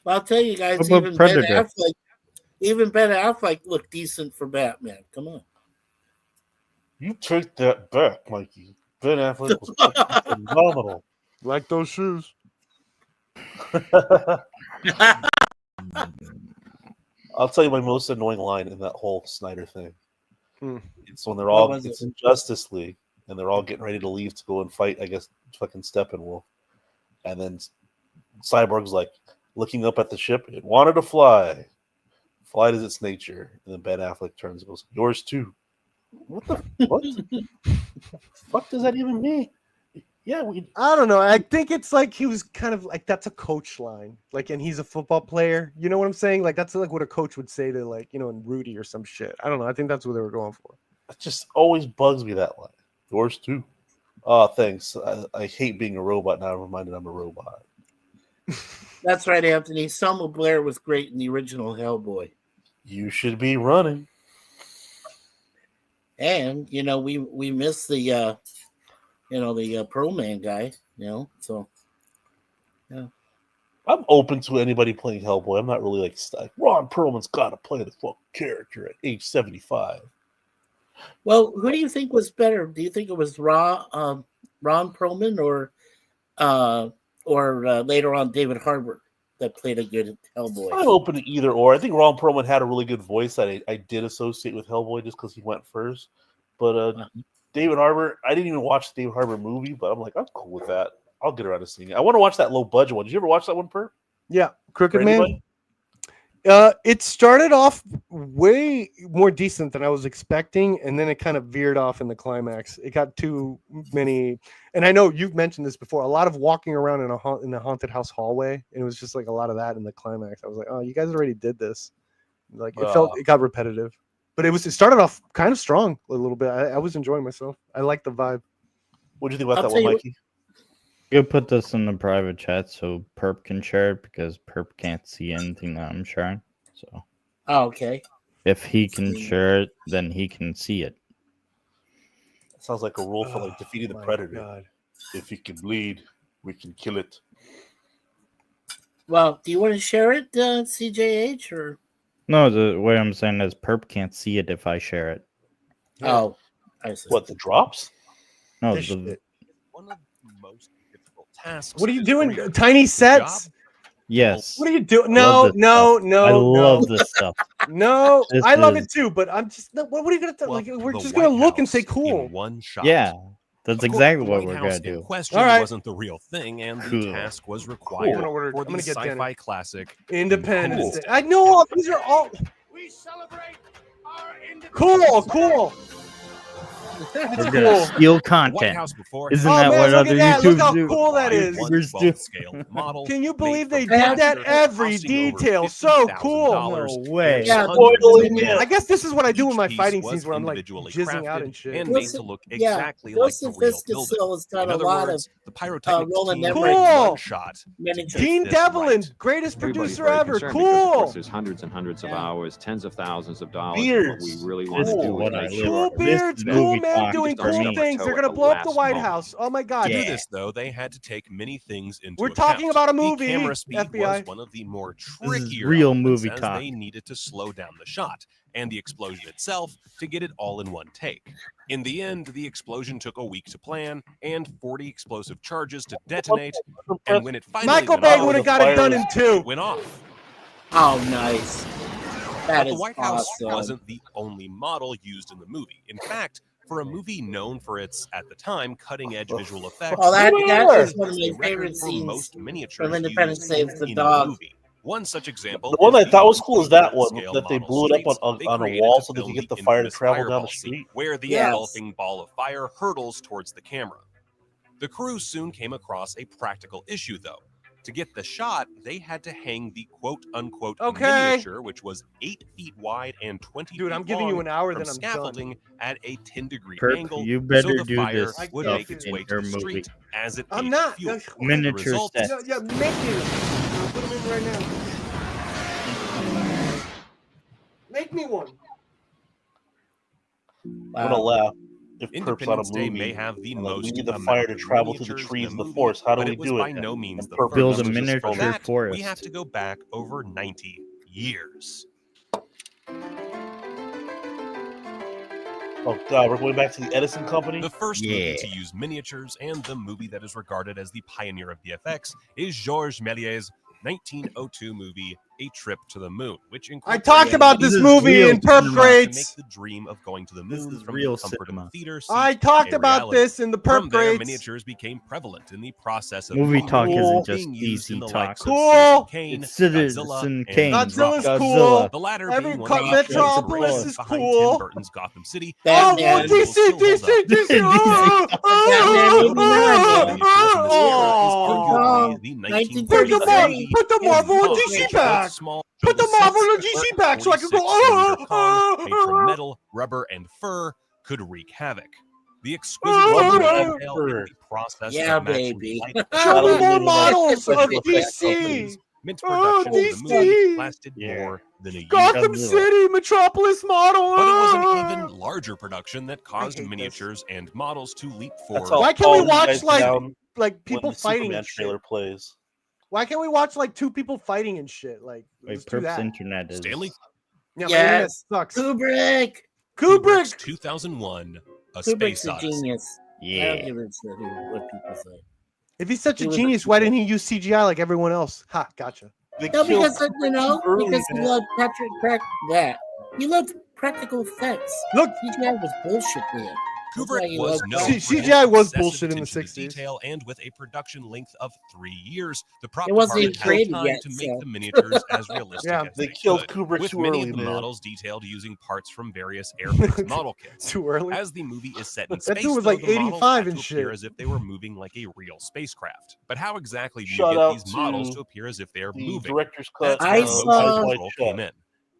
Well, I'll tell you guys, What about Predator? Even Ben Affleck looked decent for Batman. Come on. You take that back, Mikey. Ben Affleck was fucking phenomenal. Like those shoes. I'll tell you my most annoying line in that whole Snyder thing. Hmm. It's when they're all was it's it? in Justice League and they're all getting ready to leave to go and fight, I guess, fucking Steppenwolf. And then Cyborg's like, looking up at the ship. It wanted to fly. Flight is its nature. And then Ben Affleck turns and goes, yours too. What the fuck does that even mean? Yeah, I don't know. I think it's like he was kind of like that's a coach line. Like, and he's a football player. You know what I'm saying? Like that's like what a coach would say to like, you know, in Rudy or some shit. I don't know. I think that's what they were going for. It just always bugs me that line. Yours too. Oh, thanks. I hate being a robot now. I'm reminded I'm a robot. That's right, Anthony. Selma Blair was great in the original Hellboy. You should be running. And you know, we missed the the Pro Man guy, you know, so yeah. I'm open to anybody playing Hellboy. I'm not really like Ron Perlman's got to play the fucking character at age 75. Well, who do you think was better? Do you think it was Ron Perlman or later on David Harbour that played a good Hellboy? I'm open to either or. I think Ron Perlman had a really good voice that I did associate with Hellboy just because he went first. But David Harbour, I didn't even watch the David Harbour movie, but I'm like, I'm cool with that. I'll get around to seeing it. I want to watch that low budget one. Did you ever watch that one, Perp? Yeah, Crooked For Man. anybody? It started off way more decent than I was expecting, and then it kind of veered off in the climax. It got too many, and I know you've mentioned this before. A lot of walking around in a haunted house hallway, and it was just like a lot of that in the climax. I was like, oh, you guys already did this. Like it got repetitive, but it started off kind of strong a little bit. I was enjoying myself. I like the vibe. What do you think about that one, Mikey? You could put this in the private chat so Perp can share it because Perp can't see anything that I'm sharing. So, okay. If he can share it, then he can see it. Sounds like a rule for like defeating the predator. God. If he can bleed, we can kill it. Well, do you want to share it, CJH, or? No, the way I'm saying is Perp can't see it if I share it. Oh, I see. What, the drops? No, This shit. One of the most difficult tasks. What are you is doing? creating Tiny a sets? job. yes. What are you doing? Love No, this stuff. I love this stuff. No, This I love is- it too, but I'm just what are you gonna do? Well, Like we're the just gonna White look and House say in cool. one shot. Yeah, that's Of course, exactly the what White we're House gonna in do. question All right. wasn't the real thing, and the Cool. task was required I'm gonna order- for I'm gonna the get dinner. sci-fi classic Independence Cool. Day. I know these are all We celebrate our independence. cool. We're It's gonna cool. steal The White content. House before Isn't Oh, that man, what look other at that. Look how YouTubers do? cool that is. YouTubers do. 1/12 scale model. Can you believe they made did from that furniture, every costing over detail? So cool. $50,000, No way. and Yeah, hundreds of spoiling minutes. I guess this is what I do in Each my piece fighting was scenes where I'm like individually jizzing out crafted and shit. and made to look Yeah, exactly like the real Joseph building. Fiskell has done In a other lot words, of the pyrotechnics Roland team Emmerich in Cool. one shot. miniatures. Gene this Devlin, right. greatest Everybody's producer very ever. concerned because, of course, Cool. there's hundreds and hundreds of Yeah. hours, tens of thousands of dollars. Beards. What we really This want to is do what is I make live sure Cool for. beards, This cool movie man talk doing is for cool me. things. They're At gonna the blow up the last White moment. House. Oh my god. To do Yeah. this, though, they had to take many things into We're account. talking about a The movie, camera speed FBI. was one of the more is trickier real elements movie as talk. they needed to slow down the shot and the explosion itself to get it all in one take. In the end, the explosion took a week to plan and 40 explosive charges to detonate. And when it finally Michael went Bay off, would have got it done in it 2. went off. Oh, nice. That But is the White House awesome. wasn't the only model used in the movie. In fact, for a movie known for its, at the time, cutting-edge visual effects, Well, that is one of the my record favorite for scenes most miniatures from Independence used Day is the in a dog. movie. One such example. The one is I thought the was cool is that one scale that they model blew it up streets they on a created wall to so they film could get the the fire to infamous travel down fireball the scene, street. where the Yes. engulfing ball of fire hurtles towards the camera. The crew soon came across a practical issue, though. To get the shot, they had to hang the quote-unquote Okay. miniature, which was 8 feet wide and 20 Dude, feet I'm giving you long, an hour, from then I'm scaffolding at a 10-degree Perp, angle, you so better the do fire this would stuff make its in way to your the movie. street as it I'm ate not. fuel. Miniature The result- set. Yeah, make me. Put them in right now. Make me one. I'm gonna Wow. laugh. If Perp's on a Independence Day movie, may have the and, like, we most need the amount fire to of travel through the miniatures trees in and the movie, forest. How do but we it was do by it? no means And the Perp first. Build a was just miniature For filming. that, forest. we have to go back over 90 years. Oh god, we're going back to the Edison Company. The first Yeah. movie to use miniatures and the movie that is regarded as the pioneer of VFX is Georges Méliès' 1902 movie A Trip to the Moon, which I talked about this This is movie real in perp cinema. to make grades. the dream of going to the This moon is from real the comfort cinema. of a theater seat I talked a about reality. this in the perp From there, grades. miniatures became prevalent in the process of Movie talk being isn't just being used easy in the talk. likes of Cool. Citizen Kane, It's Godzilla, Citizen and Kane. Godzilla's Godzilla. cool. the latter Every being one of the Metropolis inspirations is behind cool. Tim Burton's Gotham City. Oh, well, Batman. Visuals still hold up. DC. Batman Oh, Arguably the 1933. Put the Marvel and Kong, DC which back. both small Put the Jules Marvel and 6 DC back so I can go. 46mm Kong made from metal, rubber, and fur could wreak havoc. The exquisite detail in the process Yeah, of matching baby. light Show me more and models of special effects DC. companies meant production of the DC. movie lasted Yeah. more than a year. Gotham Godzilla. City Metropolis model. But it was an even larger production that caused hate this. miniatures and models to leap That's forward. how Why can't we all you watch, guys like, down like when people the fighting Superman and shit? trailer plays. Why can't we watch like two people fighting and shit? Like, Wait, let's do Perp's that. internet is. Stanley Yeah, my internet Yes. sucks. Kubrick. Kubrick's Kubrick. 2001 A Kubrick's Space a Odyssey. genius. I Yeah. don't give a shit what people say. If he's such He a was a- genius, why didn't he use CGI like everyone else? Ha, gotcha. They No, killed because early, because he man. loved he loved practical effects. Look, CGI was bullshit then. Kubrick you was love known C- for his CGI was excessive bullshit in the attention to 60s. detail, and with a production length of 3 years, the prop It wasn't department even created had time yet, to make so. the miniatures as realistic Yeah, as They they killed could, Kubrick with too many early, of the man. models detailed using parts from various Airfix model kits. Too early. As the movie is set in That space, dude was though, like the models 85 had to and appear shit. as if they were moving like a real spacecraft. But how exactly do you Shout get out these models to to appear as if they are The moving? director's cut. That's I where saw- motion control came in.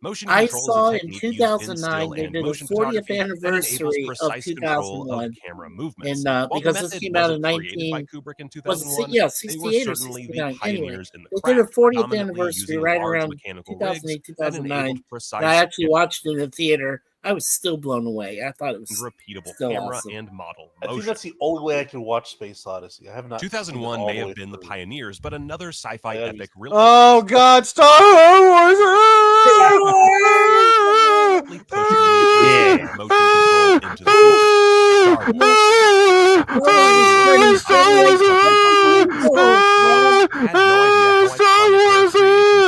Motion I control is a saw in technique used 2009 still they and did a motion 40th photography that enables anniversary of precise control of 2001. camera movements. And While the because this method came out in wasn't created by 19 Kubrick in was it 2001, yeah, they were 68 or certainly the 69 anyway. pioneers in the They did a craft, 40th predominantly anniversary using right large around mechanical 2008, rigs that 2009. enabled And precise I actually watched it in the theater. I was still blown away. I thought it and was repeatable still camera awesome. and model I think motion. that's the only way I can watch Space Odyssey. I have not. 2001 seen it all may the have way been the through. pioneers, but another sci-fi Yeah, epic really Oh God, Star Wars! pushing miniatures and motion control into the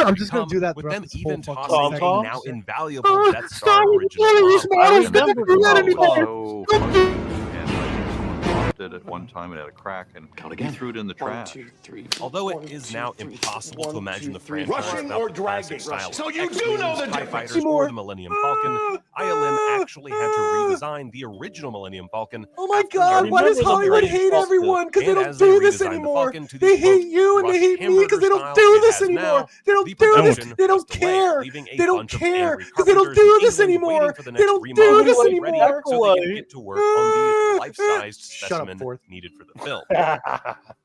I'm just gonna do that with throughout them this whole even fucking tossing segment. a now invaluable Death Star Star Wars original Wars model. models couldn't do that anymore. So funny, and someone dropped it at one time. It had a crack, and we threw it in the 1, trash. 2, 3. Although it 1, is 2, now 3, impossible 1, to imagine 2, the 3. franchise Rushing without or the classic dragging? style So of you do X-Wings, know the TIE difference. Fighters, Seymour. or the Millennium Falcon. ILM actually had to redesign the original Millennium Falcon. Oh my after God, learning why does the Hollywood upgraded hate Falcon. everyone? Because they And don't as they do this redesigned the anymore. Falcon to They the, hate you and they rushed hate me because they don't hamburger do style this it has anymore. now, They don't the do this. production They don't was delayed, care. leaving a They don't bunch of care angry because they don't carpenters do in this England anymore. waiting for the They next don't remodel do to this be ready anymore. so they could get to work on the life-sized Shut up, specimen Ford. needed for the film.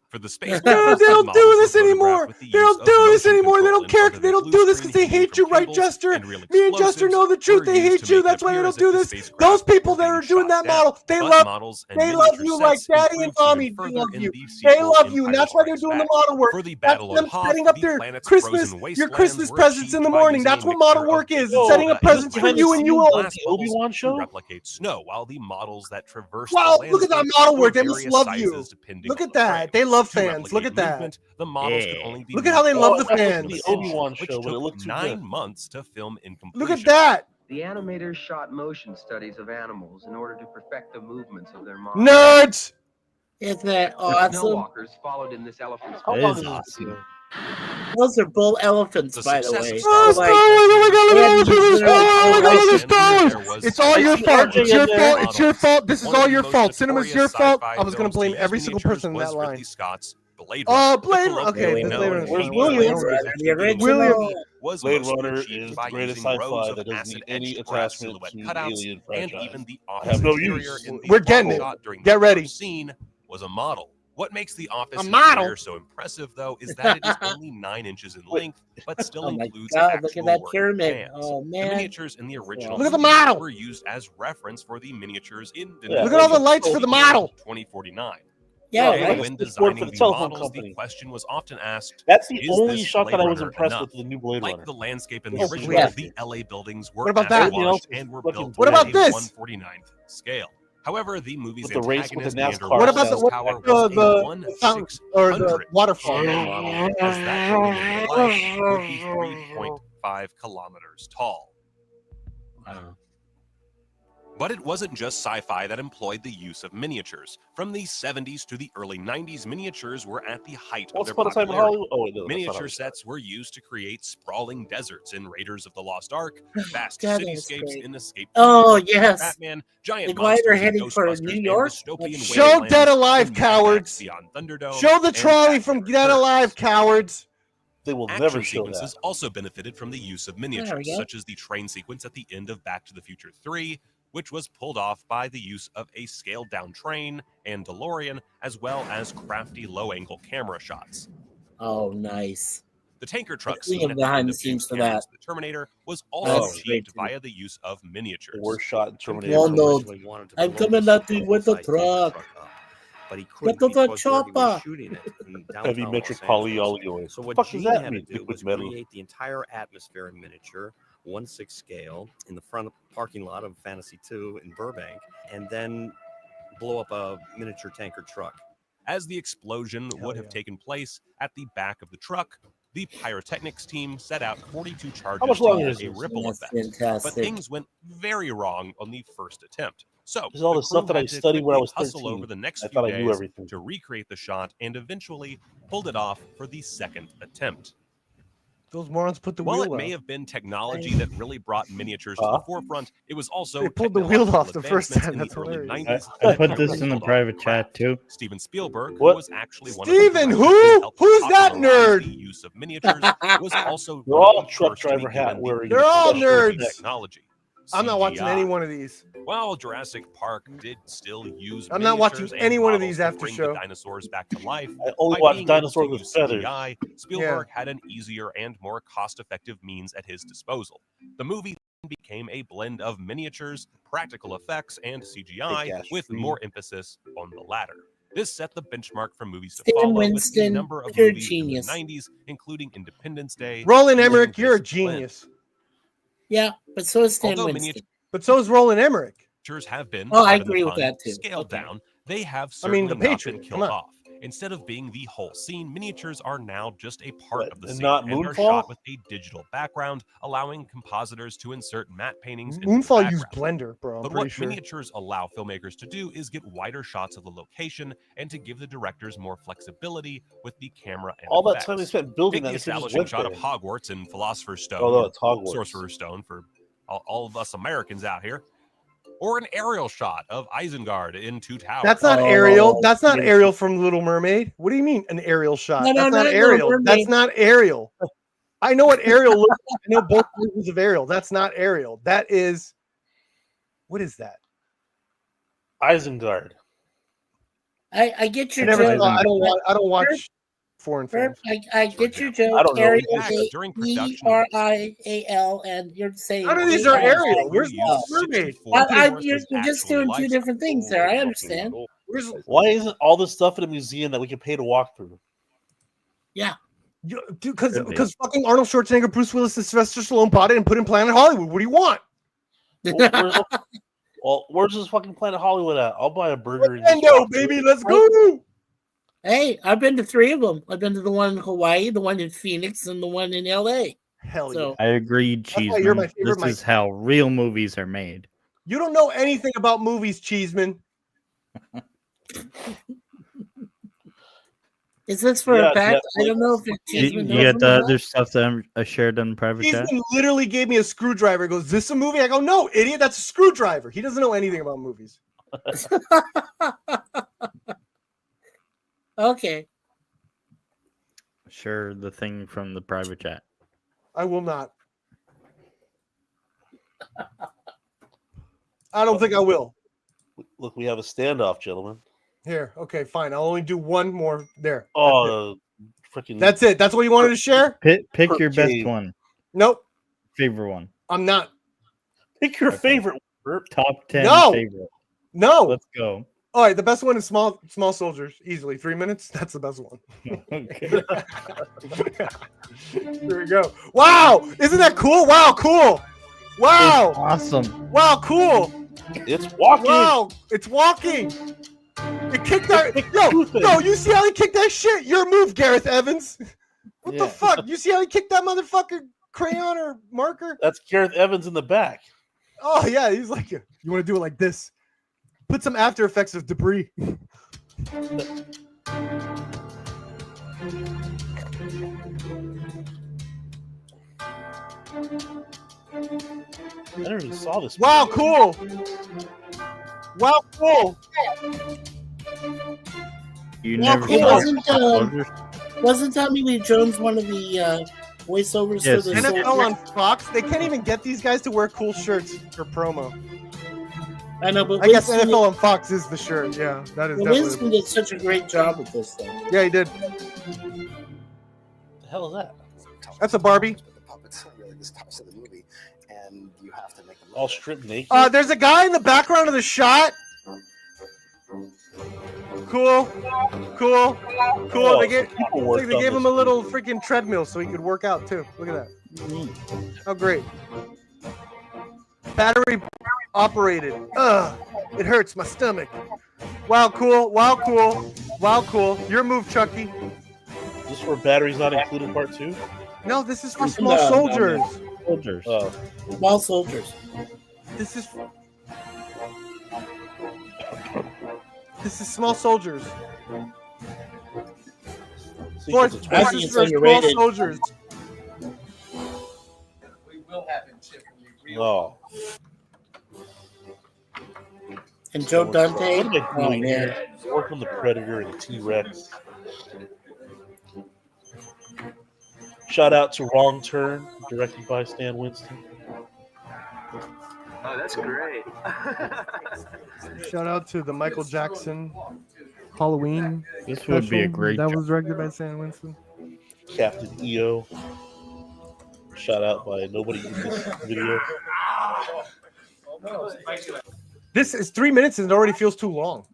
For the space No, they don't do this anymore. They don't do this anymore. They don't care. They don't do this because they hate you, right, Jester? Me and Jester know the truth. They hate you. That's why they don't do this. Those people that are doing that model, they love you like daddy and mommy love you. They love you, and that's why they're doing the model work. For the That's battle them on Hoth, setting up the their planet's Christmas, frozen your wastelands Christmas were presents in the achieved by morning. using That's a what model mixture work of is. gold It's setting up and presents for glass you and you bubbles alone. The Obi-Wan to show? replicate snow, while the models that traverse Wow, the look at that landscape model were work. They must various love you. sizes depending Look on at the that. frame. They love To fans. Look replicate at that. movement, the models could Yeah. only be Look at how they moved love the forward fans. from The edge, Obi-Wan which show, but it took looked too 9 good. months to film in completion. Look at that. The animators shot motion studies of animals in order to perfect the movements of their models. Nerds. Isn't that The awesome? snowwalkers followed in this elephant's That long is is this awesome. Those are bull elephants, The by the success way. of Star Wars Oh, my God, look at this. Oh, my God, look at Star There Wars. was It's all your see fault. RJ It's your in there. fault. It's your fault. This is One of all the your most fault. Cinema's your notorious fault. sci-fi I was going films to blame use every single miniatures person in was that line. Ridley Scott's Blade Oh, Runner. Blade The Runner. Okay, colloquially the known Blade Runner. as Where's Blade William? Runner The original. William. was Blade mostly Runner achieved is by the greatest using rows sci-fi of that doesn't need any acid-etched brass attachment silhouette to cutouts, Alien and franchise. even the I office have no interior use. in the We're getting final it. shot during Get the ready. first scene was a model. What makes the office A model? interior so impressive, though, is that it is only 9 inches in length, but still Oh my includes God, look actual at that working pyramid. pans. Oh, The man. miniatures in the original Look at the movie model. were used as reference for the miniatures in the Yeah. Look at all the lights for the model. 2049. Yeah, Yeah, right? When It's the word designing for the the telephone models, company. the question was often asked, That's the is only this shot that Blade I was Runner impressed enough? with the new Blade Like Runner. the landscape in the Oh, original, yeah. the LA buildings were What about that? washed and were Fucking built What at about a this? 1/49th scale. However, the movie's With the race with the antagonist, NASCAR Andrew What about the, Garcia's what power about was the fountain or the 1/600 waterfall? model, as that building in real life would be 3.5 kilometers tall. But it wasn't just sci-fi that employed the use of miniatures. From the 70s to the early 90s, miniatures were at the height of Once their upon a time in popularity. Hollywood. Oh, wait, no, that's not Miniature Hollywood. sets were used to create sprawling deserts in Raiders of the Lost Ark, vast God, that was cityscapes great. in Escape Oh, from yes. Batman, giant The glider monsters in heading for Ghostbusters, New and York? dystopian Show wastelands Dead Alive, in Mad Max cowards. Beyond Thunderdome, Show the and trolley Batman from Dead Returns. Alive, cowards. They will Action never show sequences that. also benefited from the use of There we miniatures, go. such as the train sequence at the end of Back to the Future 3, which was pulled off by the use of a scaled-down train and DeLorean, as well as crafty low-angle camera shots. Oh, nice. The tanker truck Queen scene of at the behind end the of scenes James for Cameron's that. The Terminator was That's also great, achieved too. via the use of miniatures. The worst shot in Terminator. Ronald, I'm coming at you with a truck. But he Get couldn't to the because where he was chopper. shooting it in Heavy downtown metric Los Angeles. polyoleo. So what Fuck does Gene that had mean? to do Liquid was metal. create the entire atmosphere in miniature, 1/6 scale, in the front parking lot of Fantasy 2 in Burbank, and then blow up a miniature tanker truck. As the explosion would have taken place at the back of the truck, the pyrotechnics team set out 42 charges much to longer get is a this? ripple That's effect. But fantastic. things went very wrong on the first attempt. So This is all the the stuff crew that I had to studied when I quickly was hustle 13. over the next I few thought I knew days everything. to recreate the shot and eventually pulled it off for the second attempt. Those morons put the While wheel it may off. have been technology that really brought miniatures to the forefront, it was also They pulled the wheel off the first technological time. advancements That's in the early hilarious. 90s I that put quickly this in the pulled off private craft. chat too. Steven Spielberg, What? who was actually one of Steven, the who? directors that helped Who's that popularize the nerd? use of miniatures, was also They're one all of the truck first to be driver hat given the wearing. They're all professional nerds. technology. I'm not watching CGI. any one of these. While Jurassic Park did still use I'm not watching miniatures and any one of models these to after bring show. the dinosaurs back to life, I only by watch being able dinosaurs to with use feathers. CGI, Spielberg had an easier and more cost-effective means at his disposal. The movie became a blend of miniatures, practical effects, and CGI, Big-ass with tree. more emphasis on the latter. This set the benchmark for movies to Stan follow, with a Winston, number of you're a movies in the genius. 90s, including Independence Day. Roland using Emmerich, you're a this blend. genius. Yeah, but so is Stan Although Winston. But so is Roland Emmerich. Miniatures have been, Oh, I pardon the agree with pun, that too. scaled Okay. down, they have I certainly mean, The not been Patriot, killed come on. off. Instead of being the whole scene, miniatures are now just a part What, of the and scene not and are Moonfall? shot with a digital background, allowing compositors to insert matte paintings into the Moonfall used background. Blender, bro. I'm But pretty what sure. miniatures allow filmmakers to do is get wider shots of the location and to give the directors more flexibility with the camera and All that effects. time they spent building Take that, the they could've just establishing went shot of there. Hogwarts and Philosopher's Stone, Although or it's Hogwarts. Sorcerer's Stone for all of us Americans out here, or an aerial shot of Isengard in Two Towers. That's not Oh, Ariel. That's not yes. Ariel from Little Mermaid. What do you mean an aerial shot? No, no, That's not not Little Ariel. Mermaid. That's not Ariel. I know what Ariel looks like. I know both versions of Ariel. That's not Ariel. That is, what is that? Isengard. I get I your never. joke. I don't watch foreign films. I get your joke. I don't know. Ariel In fact, is during production of Arial, and you're saying None of these are A-I. Ariel. Where's used Little Mermaid? 64 You're just actually doing two life different things there. I understand. Where's Why isn't all this stuff in a museum that we can pay to walk through? Yeah. because fucking Arnold Schwarzenegger, Bruce Willis, and Sylvester Stallone bought it and put it in Planet Hollywood. What do you want? Where's this fucking Planet Hollywood at? I'll buy a burger. And just Nintendo, walk through baby, it. let's go. Hey, I've been to 3 of them. I've been to the one in Hawaii, the one in Phoenix, and the one in LA. Hell So- yeah. I agree, That's why you're my Cheeseman. favorite This Mike. is how real movies are made. You don't know anything about movies, Cheeseman. Is this for Yeah, a fact? yeah, I don't know if it's You, Cheeseman you knows get the them or other stuff that I shared on private chat? Cheeseman literally gave me a screwdriver. He goes, "Is this a movie?" I go, "No, idiot. That's a screwdriver." He doesn't know anything about movies. not. Okay. Sure, the thing from the private chat. I will not. I don't think I will. Look, we have a standoff, gentlemen. Here, okay, fine. I'll only do one more there. Oh, freaking! That's it. That's what you wanted to share? Pick your best Cave. one. Nope, Favorite one. I'm not. Pick your Okay. favorite. Top 10 No. favorite. No. Let's go. All right, the best one is Small Soldiers. Easily 3 minutes. That's the best one. Okay. Here we go. Wow, isn't that cool? Wow, cool. Wow, Awesome. wow, cool. It's walking. Wow, it's walking. It kicked that. Yo, you see how he kicked that shit? Your move, Gareth Evans. What the fuck? You see how he kicked that motherfucker crayon or marker? That's Gareth Evans in the back. Oh yeah, he's like, you want to do it like this? Put some After Effects of debris. I never even saw this. Wow, cool. Wow, cool. You Wow, never cool. saw Wasn't Tommy Lee Jones one of the voiceovers Yes, for the NFL Soldier? on Fox, they can't even get these guys to wear cool shirts for promo. I know, but I guess Winston- NFL on Fox is the shirt. Yeah, that is Well, definitely. Winston did such a great job with this thing. Yeah, he did. What the hell is that? That's a Barbie. Puppets are really the stars of the movie, and you have to make them All stripped naked. There's a guy in the background of the shot. Cool. Oh, They gave, people worked they on gave this him a little freaking treadmill so he could work out too. Look at that. How great. Battery operated. Ugh, it hurts my stomach. Wow, cool. Your move, Chucky. Is this where batteries not included part 2? No, this is for small No, soldiers. Soldiers. Oh. Small soldiers. This is small soldiers. Fourth, I this think is it's for small underrated. soldiers. We will have him chip from the Oh. And Joe Dante. What am I Oh doing man. here? Work on the Predator and the T-Rex. Shout out to Wrong Turn, directed by Stan Winston. Oh, that's great. Shout out to the Michael Jackson Halloween. This would be a special great that job. was directed by Sam Winston. Captain EO. Shout out by nobody in this video. This is 3 minutes and it already feels too long.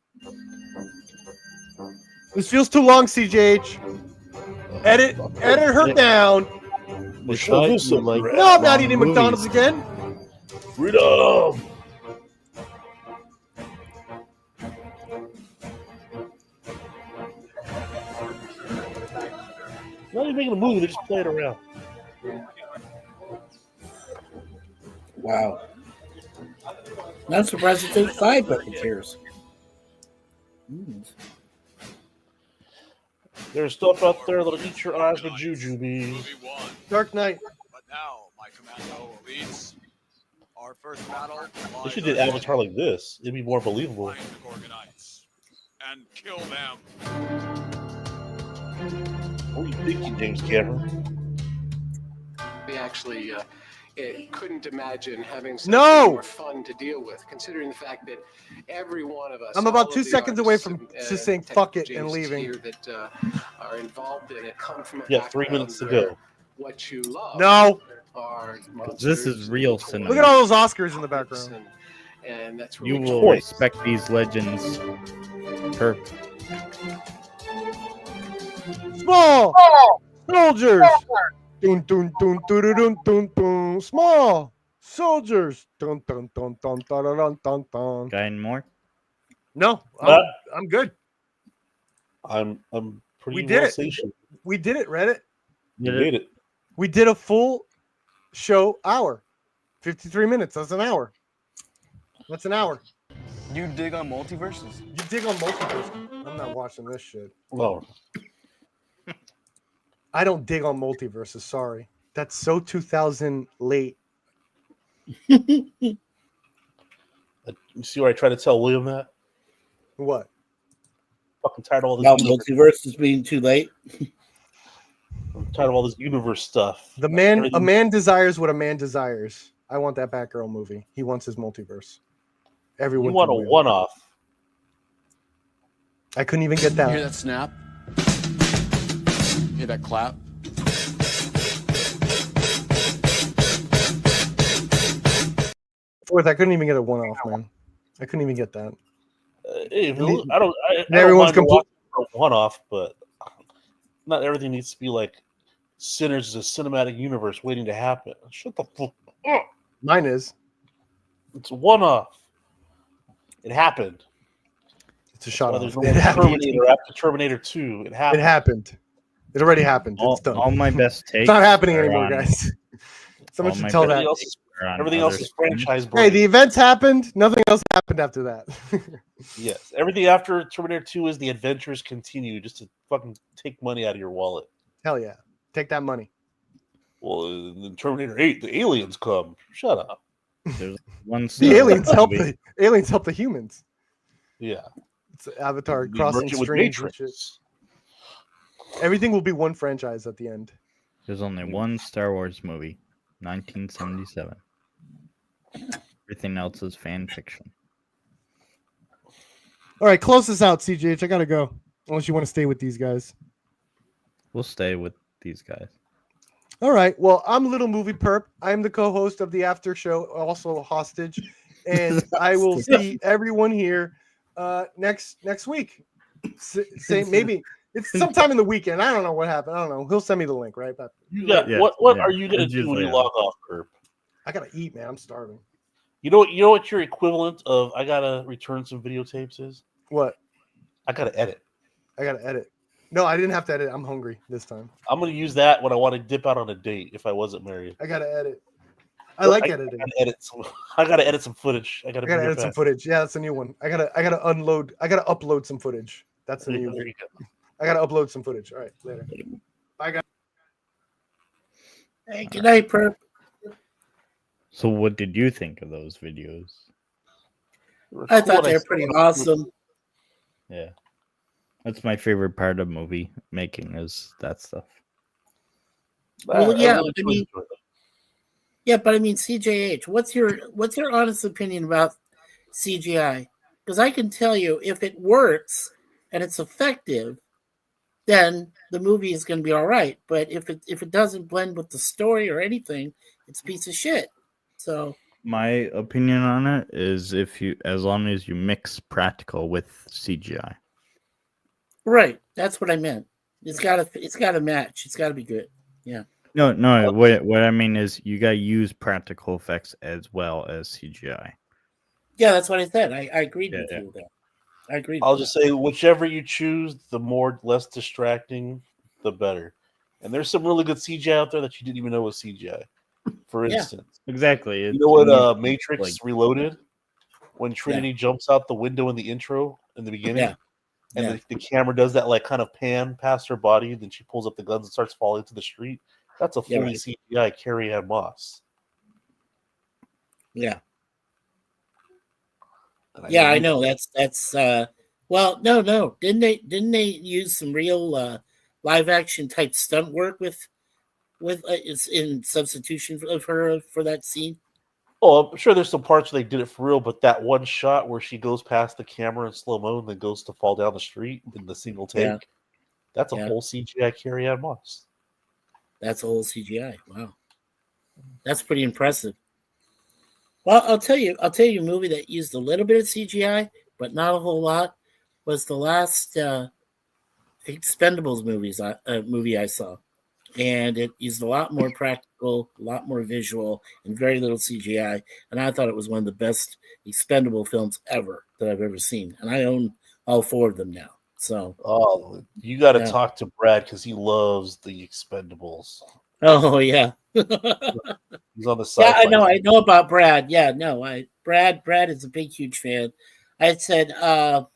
This feels too long, CJH. Edit her down. No, I'm not eating McDonald's again. Freedom! Not even making a movie, they just play it around. Wow. I'm surprised it takes 5 Bucketeers. There's stuff out there that'll eat your eyes with jujubes. Dark Knight. But now, my commando elites, our first battle They should did Avatar like this. It'd be more believable. find the Gorgonites and kill them. What do you think, James Cameron? We actually couldn't imagine having something No! more fun to deal with, considering the fact that every one of us. I'm about all 2 of the seconds away artists from and, just saying fuck it and technologies leaving. here that are involved in it come from a Yeah, 3 background minutes to where go. What you love No. are This is real cinema. Look at all those Oscars in the background. and that's where You we will try- respect these legends. Small soldiers. Dun, dun, dun, dun, dun, dun, dun. Small soldiers. Dun, dun, dun, dun, dun, dun, dun, dun. Got any more? No, But- I'm good. I'm pretty We did well it. satiated. We did it, Reddit. You made it. We did a full show hour. 53 minutes. That's an hour. That's an hour. You dig on multiverses? You dig on multiverse. I'm not watching this shit. Well, I don't dig on multiverses. Sorry. That's so 2000 late. you see where I try to tell William that? What? Fucking tired of all this. About multiverses being too late. I'm tired of all this universe stuff. A man desires what a man desires. I want that Batgirl movie. He wants his multiverse. Everyone. You want a can win. one-off? I couldn't even get that. Hear that snap? Hear that clap? Fourth, I couldn't even get a one-off, man. I couldn't even get that. Hey, I don't. And everyone's mind complete. watching a one-off, but not everything needs to be like Sinners is a cinematic universe waiting to happen. Shut the fuck up. Mine is. It's a one-off. It happened. It's a shot. There's off. no It happened. Terminator after Terminator 2. It happened. It happened. It already happened. All, It's done. all my best takes. It's not happening are anymore, on- guys. Someone all should my tell best that. takes are on Everything else other is franchise. Hey, brain. the events happened. Nothing else happened after that. Yes, everything after Terminator 2 is the adventures continue, just to fucking take money out of your wallet. Hell yeah. Take that money. Well, in Terminator 8, the aliens come. Shut up. There's one The Star aliens Wars help movie. the aliens help the humans. Yeah. It's Avatar We crossing merge it with streams and Matrix. shit. Everything will be one franchise at the end. There's only one Star Wars movie, 1977. Everything else is fan fiction. All right, close this out, CJH. I gotta go. Unless you want to stay with these guys. We'll stay with these guys. All right. Well, I'm Little Movie Perp. I'm the co-host of the after show, also hostage, and I will see everyone here next week. Say maybe it's sometime in the weekend. I don't know what happened. I don't know. He'll send me the link, right? But You got Yeah, what yeah. are you gonna It's do when usually you on. log off, Perp? I gotta eat, man. I'm starving. You know what your equivalent of I gotta return some videotapes is? What? I gotta edit. I gotta edit. No, I didn't have to edit. I'm hungry this time. I'm gonna use that when I want to dip out on a date if I wasn't married. I gotta edit. I like editing. I gotta edit some footage. I gotta I gotta bring it edit some back. footage. Yeah, that's a new one. I gotta upload some footage. That's the new There one. you go. I gotta upload some footage. All right, later. Bye, guys. Hey, good night, Perp. So, what did you think of those videos? I thought they were pretty awesome. Yeah, that's my favorite part of movie making is that stuff. Well, yeah, I mean, yeah, but I mean, CJH, what's your honest opinion about CGI? Because I can tell you, if it works and it's effective, then the movie is going to be all right. But if it doesn't blend with the story or anything, it's a piece of shit. So My opinion on it is as long as you mix practical with CGI. right, that's what I meant. It's got to match. It's got to be good. Yeah. No. What I mean is you gotta use practical effects as well as CGI. Yeah, that's what I said. I agreed with Yeah. you there. I agree. I'll just say whichever you choose, the less distracting, the better. And there's some really good CGI out there that you didn't even know was CGI. For Yeah, instance, exactly. You know what? It's Matrix like- Reloaded, when Trinity jumps out the window in the intro in the beginning, Yeah. and Yeah. the camera does that like kind of pan past her body, then she pulls up the guns and starts falling to the street. That's a Yeah, fully right. CGI Carrie Ann Moss. Yeah. And Yeah, I believe know. it. That's well, no. Didn't they use some real live action type stunt work with it's in substitution of her for that scene? Oh, I'm sure there's some parts where they did it for real, but that one shot where she goes past the camera in slow mo and then goes to fall down the street in the single take, Yeah. that's a Yeah. whole CGI Carrie Ann Moss. That's a whole CGI. Wow. That's pretty impressive. Well, I'll tell you a movie that used a little bit of CGI, but not a whole lot, was the last Expendables movie I saw. And it used a lot more practical, a lot more visual, and very little CGI. And I thought it was one of the best Expendable films ever that I've ever seen. And I own all 4 of them now. So, Oh, you got to Yeah. talk to Brad because he loves the Expendables. oh yeah. He's on the Yeah, side. I know about Brad. Yeah, no, Brad is a big, huge fan. I said, I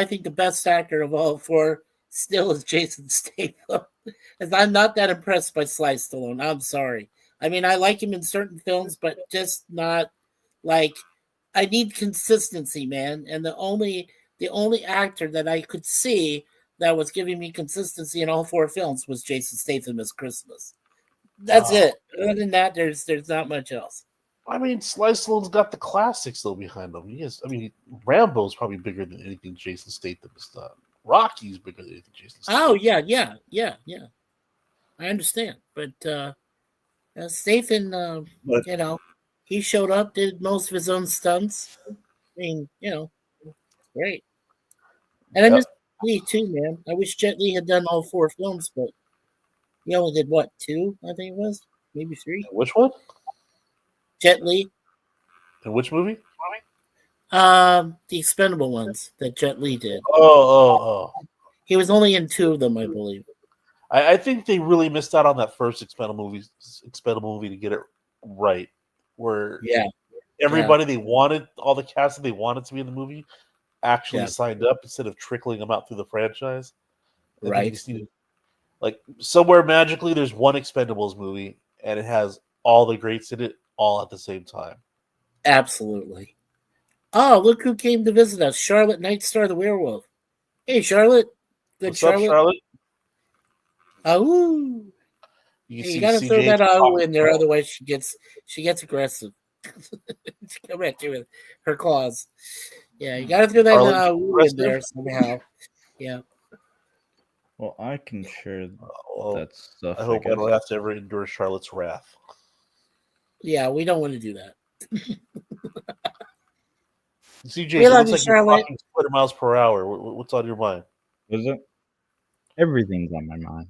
think the best actor of all 4 still is Jason Statham. As I'm not that impressed by Sly Stallone. I'm sorry. I mean, I like him in certain films, but just not like I need consistency, man. And the only actor that I could see that was giving me consistency in all 4 films was Jason Statham as Christmas. That's it. Other than that, there's not much else. I mean, Sly Stallone's got the classics though behind him. He has. I mean, Rambo's probably bigger than anything Jason Statham has done. Rocky's bigger than anything Jason Statham. Oh yeah. I understand, but Statham, he showed up, did most of his own stunts. I mean, great. And I miss Lee too, man. I wish Jet Li had done all 4 films, but he only did what, 2? I think it was, maybe 3. Which one? Jet Li. In which movie? The Expendable ones that Jet Li did. Oh. He was only in 2 of them, I believe. I think they really missed out on that first Expendable movie to get it right. Where everybody they wanted, all the cast that they wanted to be in the movie, actually signed up instead of trickling them out through the franchise. I think you just needed, like, somewhere magically there's one Expendables movie and it has all the greats in it all at the same time. Absolutely. Oh, look who came to visit us. Charlotte Nightstar the Werewolf. Hey, Charlotte. Good. What's up, Charlotte? Oh, you gotta throw that "oh" in there, otherwise she gets aggressive. She come at you with her claws. Yeah, you gotta throw that "oh" in there somehow. Yeah. Well, I can share that stuff. I hope I don't have to ever endure Charlotte's wrath. Yeah, we don't want to do that. CJ, we love it looks you, like Charlotte. you're talking 20 miles per hour. What's on your mind? Is it? Everything's on my mind.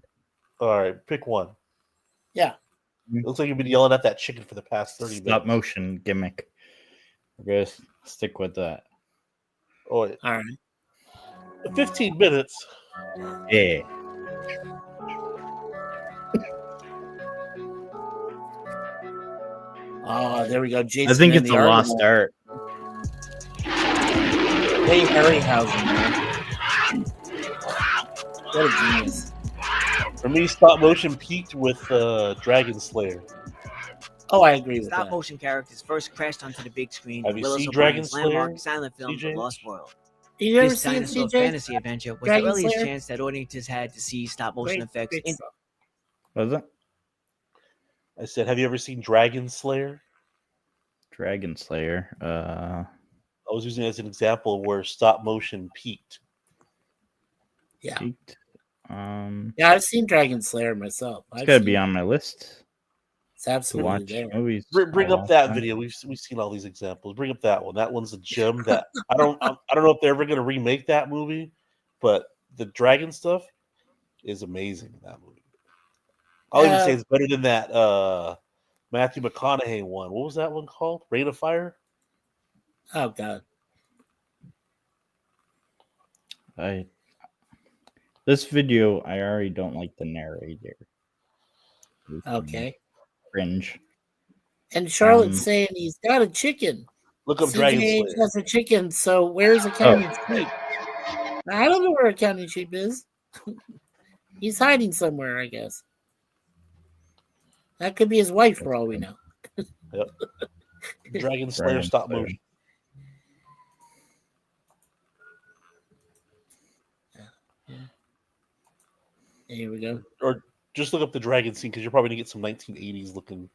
All right, pick one. Yeah. It looks like you've been yelling at that chicken for the past 30 minutes. Stop motion gimmick. We're gonna stick with that. Oh, yeah. All right. 15 minutes. Yeah. Oh, there we go. Jason I think and it's the a lost Argonaut. art. Hey, Harryhausen, man. What a genius. For me, stop motion peaked with Dragon Slayer. Oh, I agree with Stop that. motion characters first crashed onto the big screen. Have you Willis seen O'Brien's Dragon Slayer, landmark silent film, CJ? The Lost World. You ever This seen dinosaur CJ? fantasy adventure was Dragon the earliest Slayer? chance that audiences had to see stop motion effects. Great in stuff. Was it? I said, have you ever seen Dragon Slayer? Dragon Slayer. I was using it as an example where stop motion peaked. Yeah. Peaked. Yeah, I've seen Dragon Slayer myself. It's I've gotta seen be it. on my list It's to absolutely watch there. movies. Bring a up long that time. video. We've seen all these examples. Bring up that one. That one's a gem. That I don't know if they're ever going to remake that movie, but the dragon stuff is amazing in that movie. I'll even say it's better than that Matthew McConaughey one. What was that one called? Rain of Fire? Oh God. This video, I already don't like the narrator. Okay. Cringe. And Charlotte's saying he's got a chicken. Look up Dragon CJ Slayer. has a chicken, so where's Accounting Sheep? I don't know where Accounting Sheep is. He's hiding somewhere, I guess. That could be his wife for all we know. Yep. Dragon Slayer stop motion. Here we go. Or just look up the dragon scene because you're probably gonna get some 1980s looking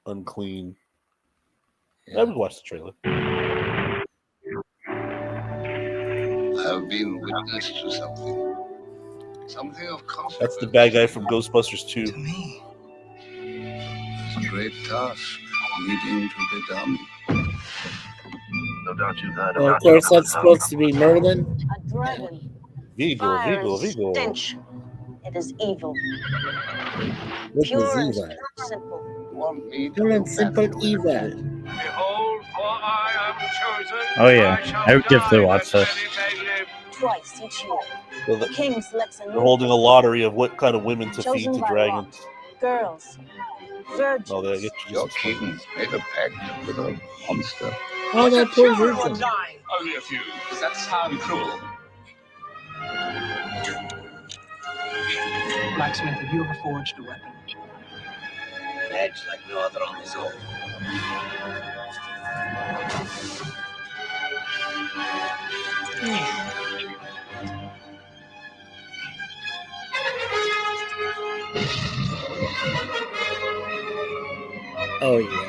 unclean. Yeah, we can watch the trailer. I've been witness to something. Something of consequence. That's the bad guy from Ghostbusters 2. To me. There's a great task needing to be done. No doubt you've heard Well, of course, that's supposed to be Merlin. A dragon. Vigo. Stench. It is evil. What Pure is and evil? simple. Pure and simple evil. Behold, for I am chosen. Oh yeah, I would definitely watch this. Twice each year. So The king selects a they're new holding a lottery of what kind of women to feed chosen to by dragons. lot. Girls. Virgins. Oh, they get Your king made a pact with a monster. Oh, that poor virgin. Only a few. Does that sound cruel? Blacksmith, have you ever forged a weapon? An edge like no other on his own. Oh yeah.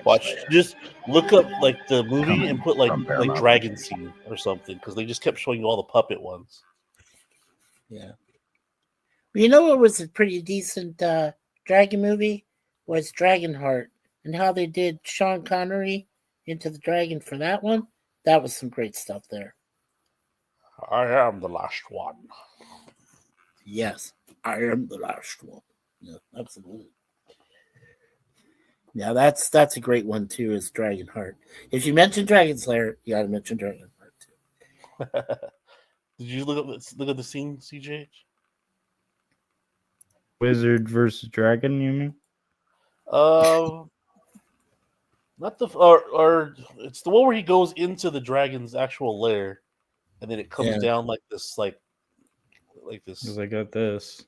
Watch, just look up like the movie and put like dragon scene or something because they just kept showing you all the puppet ones. Yeah. You know what was a pretty decent dragon movie? Was Dragonheart, and how they did Sean Connery into the dragon for that one That was some great stuff there. I am the last one. Yes, I am the last one. Yeah, absolutely. Yeah, that's a great one too. Is Dragonheart? If you mention Dragon Slayer, you got to mention Dragonheart too. Did you look at the scene, CJ? Wizard versus Dragon, you mean? Not the or it's the one where he goes into the dragon's actual lair, and then it comes down like this, like this. Because I got this.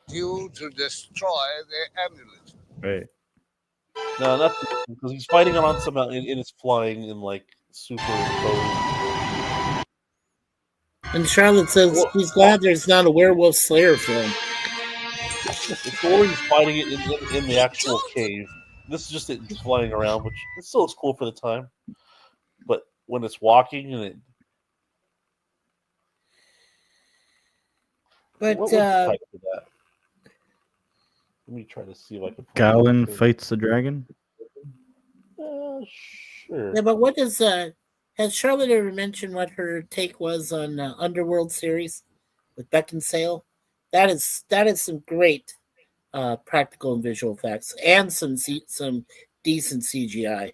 You to destroy the amulet. Right. No, not because he's fighting on some and it's flying in like super code. And Charlotte says she's glad there's not a Werewolf Slayer film. It's the one he's fighting it in the actual cave. This is just it flying around, which it still is cool for the time. But when it's walking and it. But what was the title for that? Let me try to see if I can. Galen fights the dragon. Sure. Yeah, but what is has Charlotte ever mentioned what her take was on Underworld series with Beckinsale? That is some great practical and visual effects and some decent CGI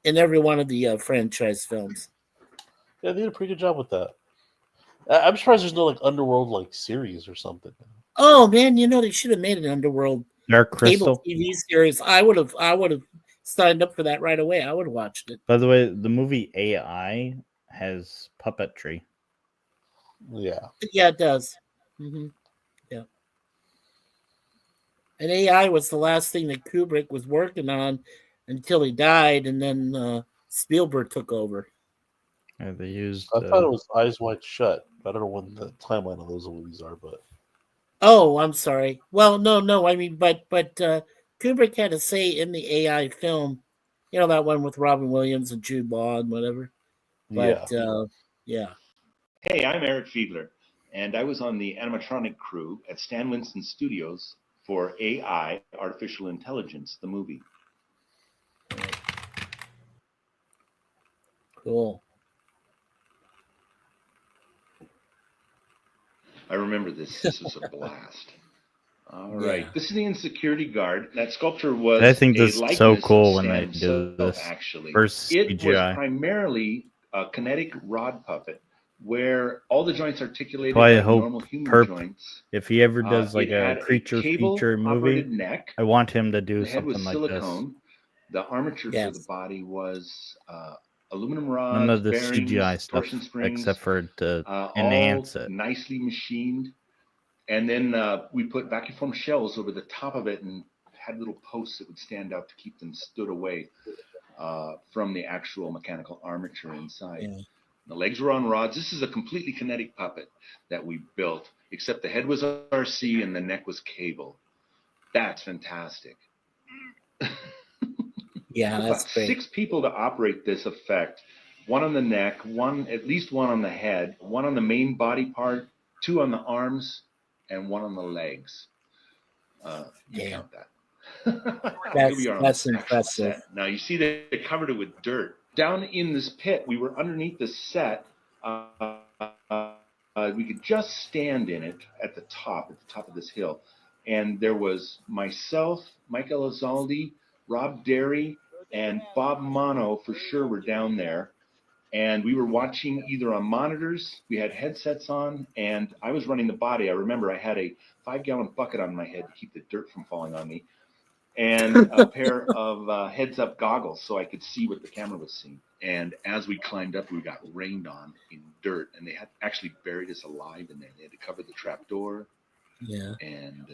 in every one of the franchise films. Yeah, they did a pretty good job with that. I'm surprised there's no like Underworld like series or something. Oh man, they should have made an Underworld Dark Crystal cable TV series. I would have signed up for that right away. I would have watched it. By the way, the movie AI has puppetry. Yeah. Yeah, it does. Mm-hmm. Yeah. And AI was the last thing that Kubrick was working on until he died, and then Spielberg took over. Yeah, they used. I thought it was Eyes Wide Shut. I don't know when the timeline of those movies are, but. Oh, I'm sorry. Well, no. I mean, but Kubrick had a say in the AI film. That one with Robin Williams and Jude Law and whatever. But yeah. Hey, I'm Eric Fiedler, and I was on the animatronic crew at Stan Winston Studios for AI, Artificial Intelligence, the movie. Cool. I remember this. This was a blast. All right. This is the Insecurity Guard. That sculpture was. I think this is so cool when Stan they do this. Actually, First it was CGI. primarily a kinetic rod puppet where all the joints articulated That's why I like hope normal human Perp, joints. if he ever does like It a had creature feature cable-operated movie, neck. I want him to do The head was something like this. silicone. The armature for the body was aluminum rods, None of the bearings, CGI stuff, torsion springs, except for to all enhance it. nicely machined. And then we put vacuum foam shells over the top of it and had little posts that would stand out to keep them stood away from the actual mechanical armature inside. Yeah. The legs were on rods. This is a completely kinetic puppet that we built, except the head was RC and the neck was cable. That's fantastic. Yeah, that's About great. 6 people to operate this effect. 1 on the neck, at least 1 on the head, 1 on the main body part, 2 on the arms, and 1 on the legs. You count that. That's impressive. Set. Now you see they covered it with dirt. Down in this pit, we were underneath the set. We could just stand in it at the top of this hill. And there was myself, Mike Elizalde, Rob Derry, and Bob Mono for sure were down there. And we were watching either on monitors, we had headsets on, and I was running the body. I remember I had a 5-gallon bucket on my head to keep the dirt from falling on me, and a pair of heads-up goggles so I could see what the camera was seeing. And as we climbed up, we got rained on in dirt, and they had actually buried us alive in there. They had to cover the trapdoor and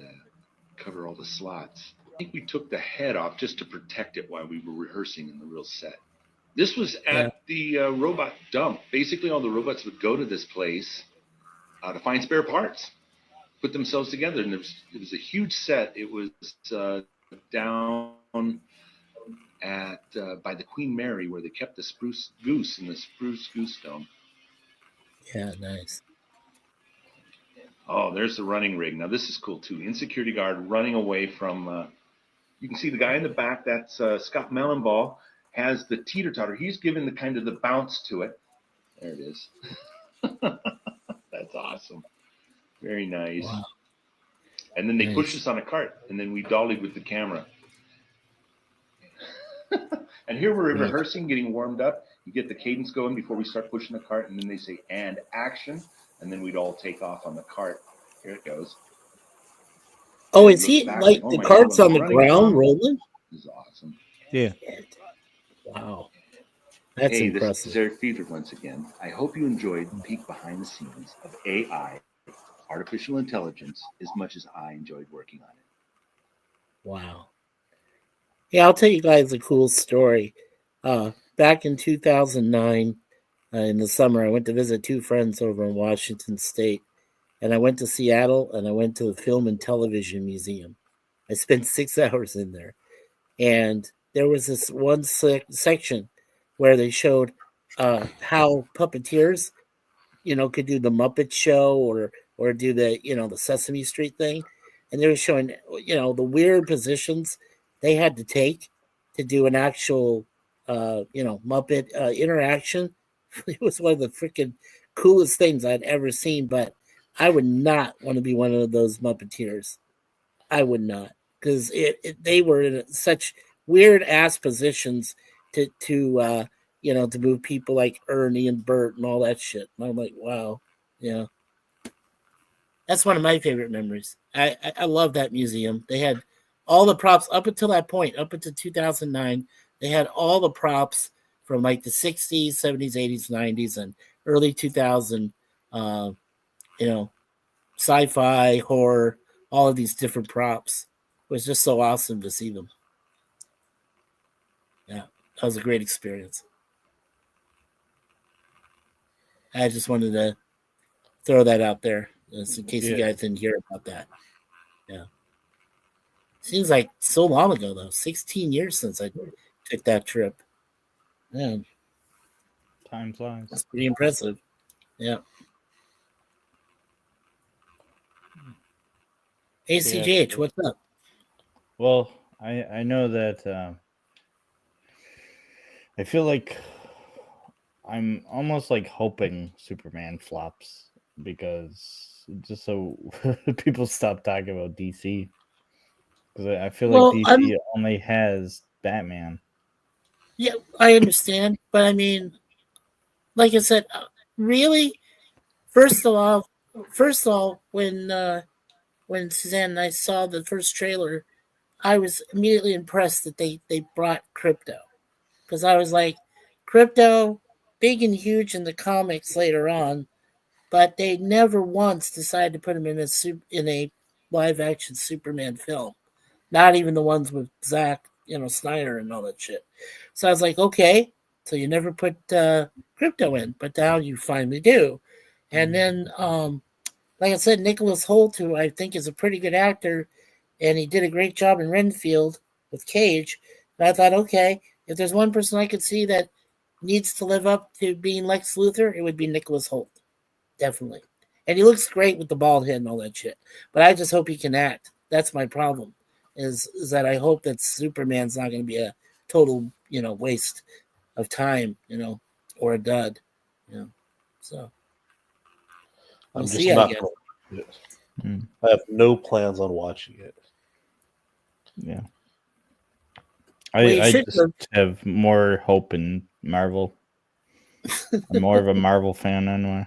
cover all the slots. I think we took the head off just to protect it while we were rehearsing in the real set. This was at the robot dump. Basically, all the robots would go to this place to find spare parts, put themselves together. And it was a huge set. It was down at by the Queen Mary, where they kept the spruce goose in the spruce goose dome. Yeah, nice. Oh, there's the running rig. Now, this is cool, too. Insecurity guard running away from... you can see the guy in the back. That's Scott Mellenball. has the teeter-totter. He's given the kind of the bounce to it. There it is. That's awesome. Very nice. Wow. And then they Nice. pushed us on a cart, and then we dollied with the camera. And here we're Right. rehearsing, getting warmed up. You get the cadence going before we start pushing the cart, and then they say, and action. And then we'd all take off on the cart. Here it goes. Oh, And is look he back, like oh the my cart's God, on the running ground along. rolling? This is awesome. Yeah. Wow. That's Hey, impressive. this is Eric Fever once again. I hope you enjoyed the peek behind the scenes of AI, artificial intelligence, as much as I enjoyed working on it. Wow. Yeah, I'll tell you guys a cool story. Back in 2009, in the summer, I went to visit two friends over in Washington State. And I went to Seattle and I went to the Film and Television Museum. I spent 6 hours in there. And there was this one section where they showed how puppeteers, could do the Muppet Show or do the, the Sesame Street thing. And they were showing, the weird positions they had to take to do an actual, Muppet interaction. It was one of the freaking coolest things I'd ever seen. But I would not want to be one of those Muppeteers. I would not, because they were in such weird ass positions to move people like Ernie and Bert and all that shit. And I'm like, wow, yeah. That's one of my favorite memories. I love that museum. They had all the props up until that point, up until 2009. They had all the props from like the 60s, 70s, 80s, 90s, and early 2000. Sci-fi, horror, all of these different props. It was just so awesome to see them. Yeah, that was a great experience. I just wanted to throw that out there, just in case you guys didn't hear about that. Yeah. Seems like so long ago, though. 16 years since I took that trip. Yeah. Time flies. That's pretty impressive. Yeah. ACGH, what's up? Well, I know that I feel like I'm almost like hoping Superman flops because just so people stop talking about DC. Because I feel like DC only has Batman. Yeah, I understand, but I mean, like I said, really, first of all, when Suzanne and I saw the first trailer, I was immediately impressed that they brought Crypto, because I was like, Crypto, big and huge in the comics later on, but they never once decided to put him in a live action Superman film, not even the ones with Zack, Snyder and all that shit. So I was like, okay, so you never put Crypto in, but now you finally do, and then like I said, Nicholas Hoult, who I think is a pretty good actor, and he did a great job in Renfield with Cage. And I thought, okay, if there's one person I could see that needs to live up to being Lex Luthor, it would be Nicholas Hoult. Definitely. And he looks great with the bald head and all that shit. But I just hope he can act. That's my problem, is that I hope that Superman's not going to be a total, waste of time, or a dud, So I'm we'll just see, I not guess. going to watch it. I have no plans on watching it. Yeah. Well, you I should just go- have more hope in Marvel. I'm more of a Marvel fan anyway.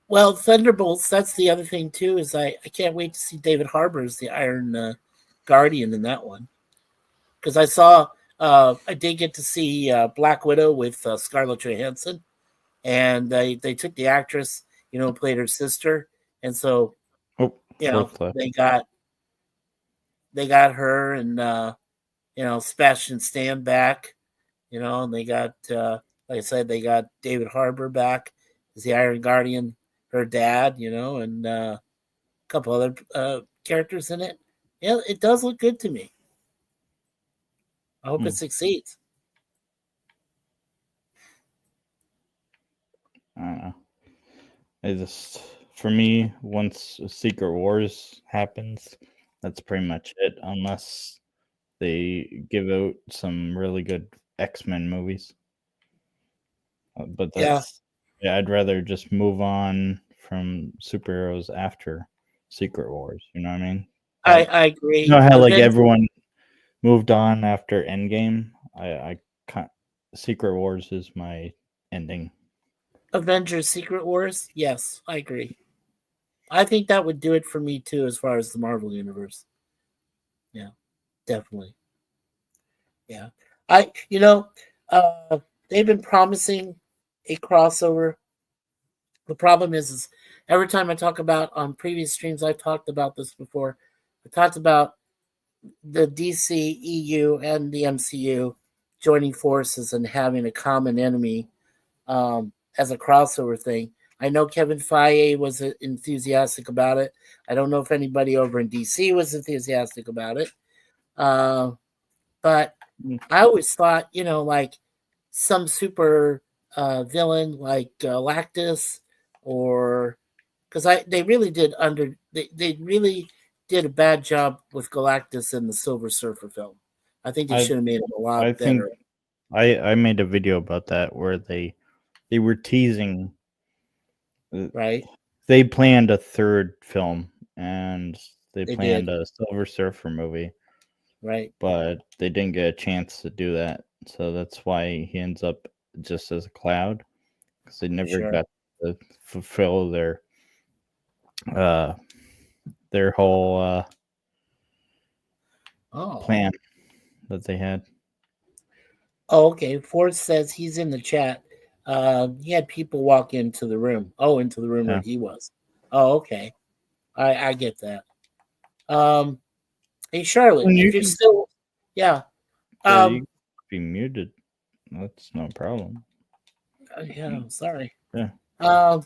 Well, Thunderbolts, that's the other thing, too, is I can't wait to see David Harbour as the Iron Guardian in that one. Because I did get to see Black Widow with Scarlett Johansson, and they took the actress, who played her sister, and so, they got her and, Sebastian Stan back, and they got, like I said, they got David Harbour back as the Iron Guardian, her dad, and a couple other characters in it. Yeah, it does look good to me. I hope it succeeds. I don't know. For me, once Secret Wars happens, that's pretty much it. Unless they give out some really good X-Men movies. But that's yeah, I'd rather just move on from superheroes after Secret Wars. You know what I mean? I agree. You know how like Avengers- everyone moved on after Endgame? I can't. Secret Wars is my ending. Avengers Secret Wars? Yes, I agree. I think that would do it for me too, as far as the Marvel Universe. Yeah, definitely. Yeah. They've been promising a crossover. The problem is every time I talk about on previous streams, I've talked about this before. I talked about the DC, EU, and the MCU joining forces and having a common enemy as a crossover thing. I know Kevin Feige was enthusiastic about it. I don't know if anybody over in DC was enthusiastic about it. But I always thought, like some super villain like Galactus, or because they really did they really did a bad job with Galactus in the Silver Surfer film. I think they should have made him a lot better. I made a video about that where they were teasing. Right. They planned a third film and they They planned did. a Silver Surfer movie. Right. But they didn't get a chance to do that. So that's why he ends up just as a Cloud. Because they never Sure. got to fulfill their whole plan that they had. Oh, okay. Ford says he's in the chat. He had people walk into the room. Oh, into the room where Yeah. he was. Oh, okay. I get that. Hey, Charlotte, Well, you if you're can- still, yeah. Yeah, you can be muted. That's no problem. Yeah, sorry. Yeah. No,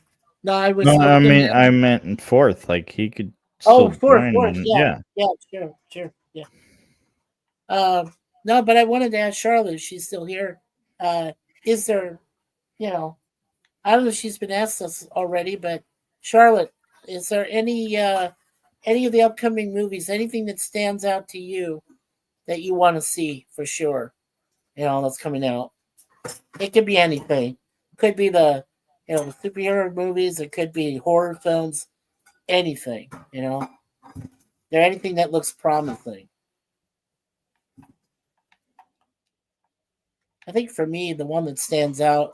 I was. No, was I gonna mean ask- I meant in fourth. Like he could Oh, still fourth, join fourth, and- yeah, sure, yeah. No, but I wanted to ask Charlotte if she's still here. Is there, I don't know if she's been asked this already, but Charlotte, is there any of the upcoming movies, anything that stands out to you that you want to see for sure? That's coming out. It could be anything. It could be the superhero movies. It could be horror films. Anything. There anything that looks promising? I think for me, the one that stands out,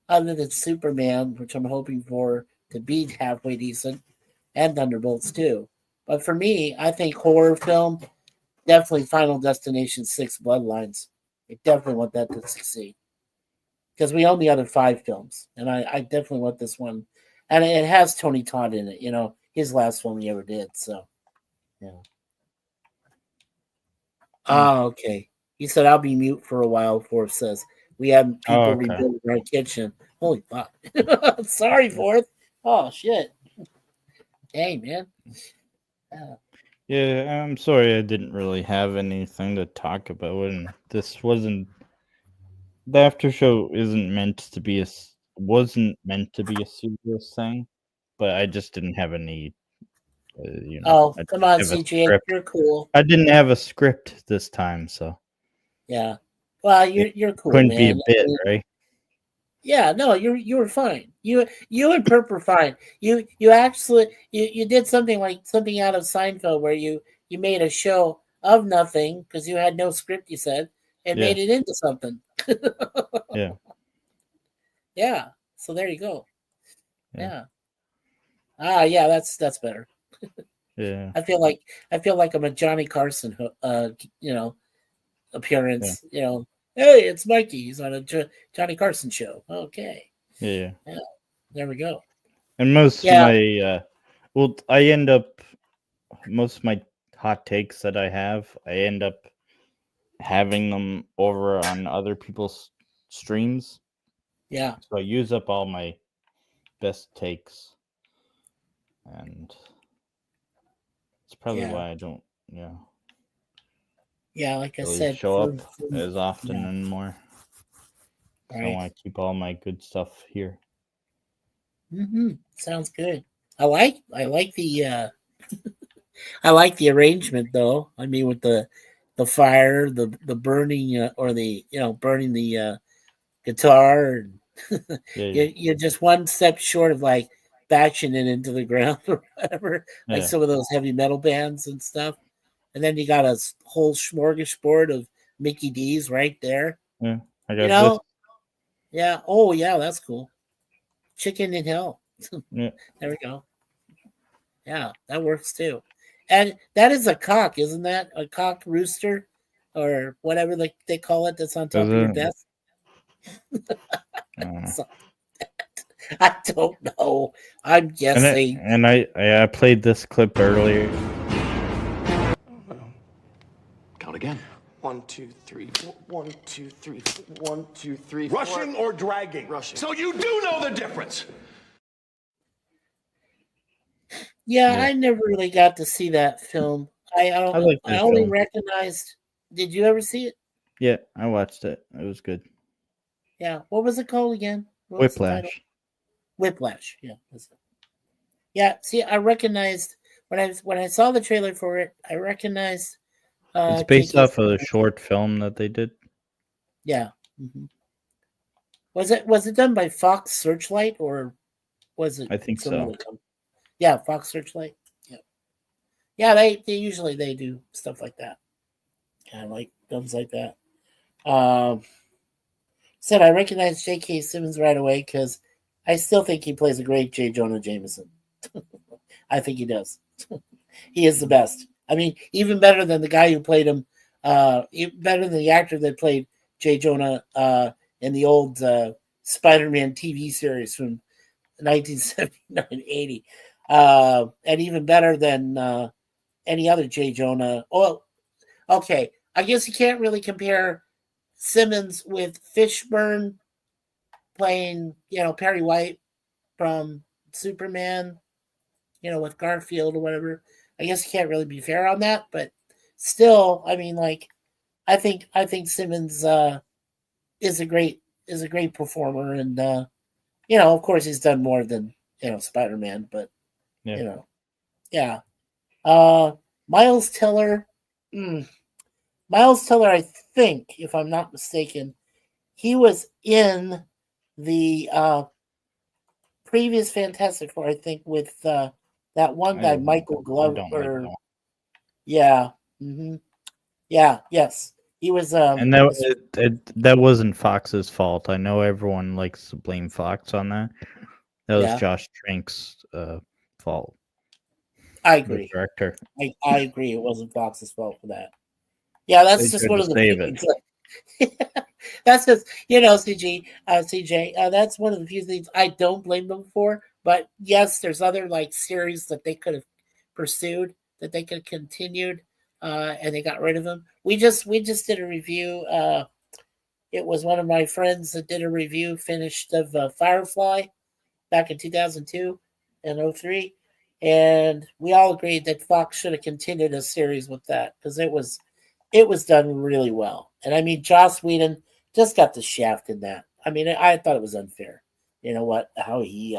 other than Superman, which I'm hoping for to be halfway decent, and Thunderbolts too. But for me, I think horror film, definitely Final Destination 6 Bloodlines. I definitely want that to succeed. Because we own the other 5 films. And I definitely want this one. And it has Tony Todd in it, his last film he ever did. So, yeah. Oh, okay. He said, I'll be mute for a while, Forth says. We have people Oh, okay. rebuilding our kitchen. Holy fuck. Sorry, Forth. Oh, shit. Hey, man. Yeah, I'm sorry I didn't really have anything to talk about, and this wasn't. The after show wasn't meant to be a serious thing, but I just didn't have any. Oh, I come on, didn't have a CJ. script. You're cool. I didn't have a script this time, so Yeah. Well, you're cool, couldn't man. be a bit, I mean, right? yeah, no, you were fine. You and Perp were fine. You actually you did something out of Seinfeld where you made a show of nothing because you had no script, you said, and Yeah. made it into something. Yeah. Yeah. So there you go. Yeah. Yeah. Yeah, that's better. Yeah. I feel like I'm a Johnny Carson appearance, Hey, it's Mikey. He's on a Johnny Carson show. Okay. Yeah. Yeah. There we go. And most Yeah. of my I end up most of my hot takes that I end up having them over on other people's streams. Yeah. So I use up all my best takes, and it's probably Yeah. why I don't, Yeah, like I really said, show for- up for- as often yeah. anymore. I Right. want to keep all my good stuff here. Sounds good. I like the I like the arrangement though. I mean, with the the fire, the burning or the burning the guitar. You're just one step short of like bashing it into the ground or whatever, like Yeah. some of those heavy metal bands and stuff. And then you got a whole smorgasbord of Mickey D's right there. Yeah, I got You know, yeah. Oh, yeah, that's cool. Chicken in Hell. Yeah. There we go. Yeah, that works too. And that is a cock, isn't that? A cock rooster or whatever they call it that's on top of your desk. So, I don't know. I'm guessing. And I played this clip earlier. Count again. 1, 2, 3, 4. 1, 2, 3, 4. 1, 2, 3, 4. Rushing or dragging? Rushing. So you do know the difference. Yeah, I never really got to see that film. I like that only film. recognized. Did you ever see it? Yeah, I watched it. It was good. Yeah. What was it called again? What was the title? Whiplash. Whiplash. Yeah. That's it. Yeah. See, I recognized when I saw the trailer for it. I recognized. It's based off of a short film that they did. Yeah. Mm-hmm. Was it done by Fox Searchlight or was it? I think some so. other company? Yeah, Fox Searchlight. Yeah. Yeah, they usually they do stuff like that. Yeah, like films like that. Said I recognized J.K. Simmons right away because I still think he plays a great J. Jonah Jameson. I think he does. He is the best. I mean, even better than the guy who played him. Better than the actor that played J. Jonah in the old Spider-Man TV series from 1979-80. And even better than any other J. Jonah. Oh, okay. I guess you can't really compare Simmons with Fishburne playing, Perry White from Superman, with Garfield or whatever. I guess you can't really be fair on that, but still, I mean, like, I think Simmons is a great performer, and of course, he's done more than Spider-Man, but yeah. Miles Teller, I think, if I'm not mistaken, he was in the previous Fantastic Four, I think, with that one guy, Michael Glover. Yeah. Mm-hmm. Yeah. Yes. He was. And that wasn't Fox's fault. I know everyone likes to blame Fox on that. That was Josh Trank's fault. I agree. The director. I agree. It wasn't Fox's fault for that. Yeah, that's just one of the things. That's just CJ. That's one of the few things I don't blame them for. But yes, there's other like series that they could have pursued, that they could have continued, and they got rid of them. We just did a review. It was one of my friends that did a review finished of Firefly back in 2002 and 2003, and we all agreed that Fox should have continued a series with that because it was done really well. And I mean, Joss Whedon just got the shaft in that. I mean, I thought it was unfair. You know what? How he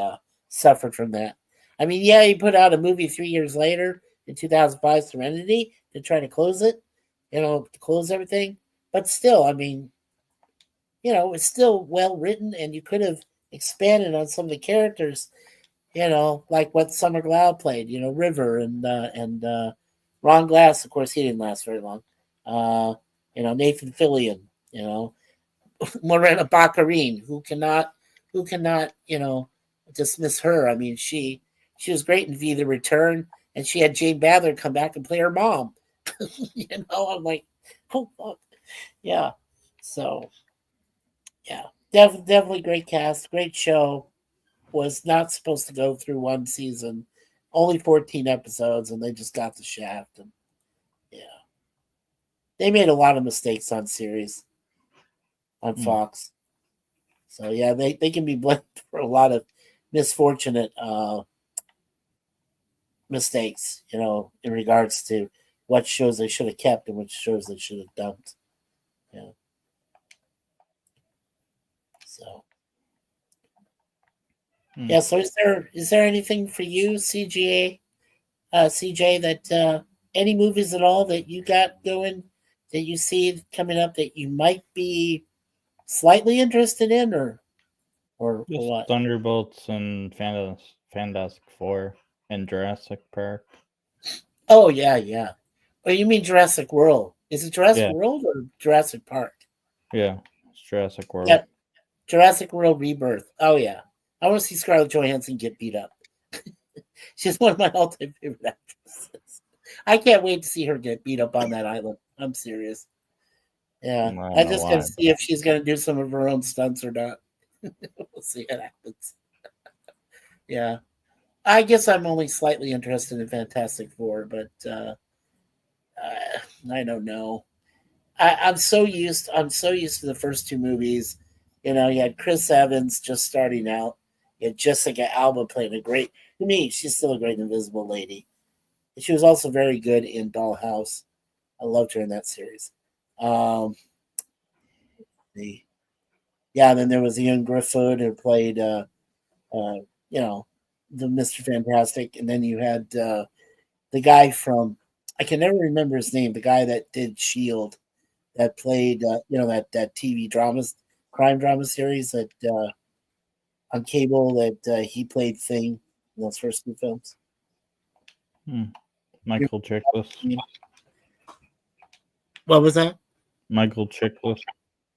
suffered from that. I mean, yeah, he put out a movie 3 years later in 2005, Serenity, to try to close it, to close everything. But still, I mean, it's still well written, and you could have expanded on some of the characters, like what Summer Glau played, River and Ron Glass. Of course, he didn't last very long. Nathan Fillion, Morena Baccarin, who cannot, dismiss her. I mean, she was great in V the Return, and she had Jane Badler come back and play her mom. I'm like, oh fuck. Yeah. So yeah, definitely great cast, great show. Was not supposed to go through one season, only 14 episodes, and they just got the shaft. And yeah, they made a lot of mistakes on series on Fox. So yeah, they can be blamed for a lot of misfortunate mistakes, in regards to what shows they should have kept and which shows they should have dumped. Yeah. So yeah, so is there anything for you, CJ, that any movies at all that you got going that you see coming up that you might be slightly interested in, or Just what? Thunderbolts and Fantastic Four and Jurassic Park. Oh yeah. Oh, you mean Jurassic World? Is it Jurassic Yeah. World or Jurassic Park? Yeah, it's Jurassic World. Yep. Jurassic World Rebirth. Oh yeah. I want to see Scarlett Johansson get beat up. She's one of my all-time favorite actresses. I can't wait to see her get beat up on that island. I'm serious. Yeah. I don't I know just why. gotta see if she's gonna do some of her own stunts or not. We'll see what happens. Yeah. I guess I'm only slightly interested in Fantastic Four, but I don't know. I'm so used to the first two movies. You know, you had Chris Evans just starting out. You had Jessica Alba playing to me, she's still a great Invisible Lady. She was also very good in Dollhouse. I loved her in that series. And then there was Ian Griffith who played the Mr. Fantastic, and then you had the guy from, I can never remember his name, the guy that did S.H.I.E.L.D., that played that TV crime drama series that on cable, that he played Thing in those first two films. Michael Chiklis. What was that? Michael Chiklis.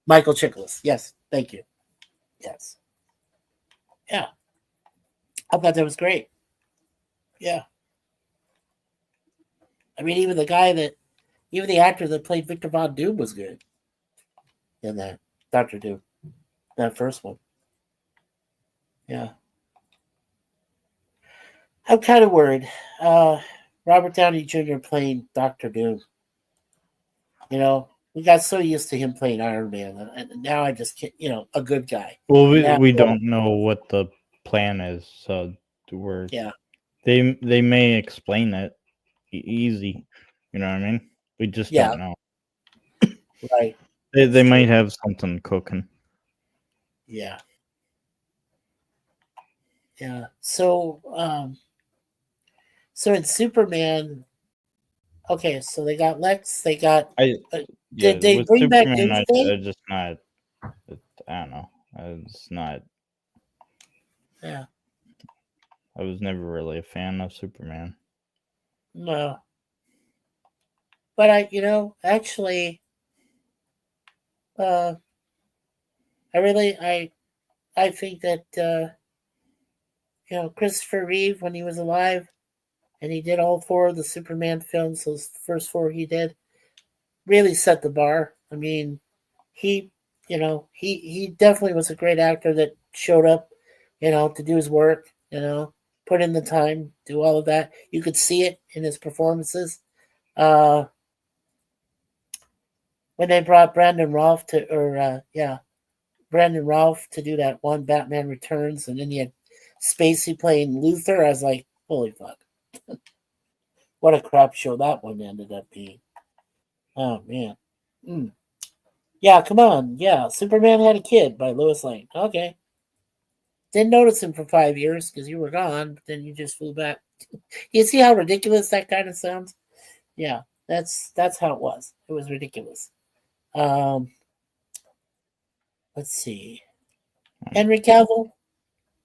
Michael Chiklis. Yes, thank you. Yes. Yeah. I thought that was great. Yeah. I mean, even the actor that played Victor Von Doom was good in that. Dr. Doom. That first one. Yeah. I'm kind of worried. Robert Downey Jr. playing Dr. Doom. You know, we got so used to him playing Iron Man, and now I just can't, a good guy. Well, Now- we don't know what the plan is, so they may explain it easy. You know what I mean? We just don't know. Right. They might have something cooking. Yeah. Yeah. So in Superman, okay, so they got Lex, they got did they with bring back Superman, Doomsday? I just not. I don't know. It's not. Yeah. I was never really a fan of Superman. No. But actually, I think that Christopher Reeve, when he was alive, and he did all four of the Superman films, those first four he did, really set the bar. I mean, he definitely was a great actor that showed up, to do his work, put in the time, do all of that. You could see it in his performances. When they brought Brandon Routh to do that one Batman Returns, and then you had Spacey playing Luthor, I was like, holy fuck. What a crap show that one ended up being. Oh, man. Yeah, come on. Yeah, Superman Had a Kid by Lois Lane. Okay. Didn't notice him for 5 years because you were gone, but then you just flew back. You see how ridiculous that kind of sounds? Yeah, that's how it was. It was ridiculous. Let's see. Henry Cavill.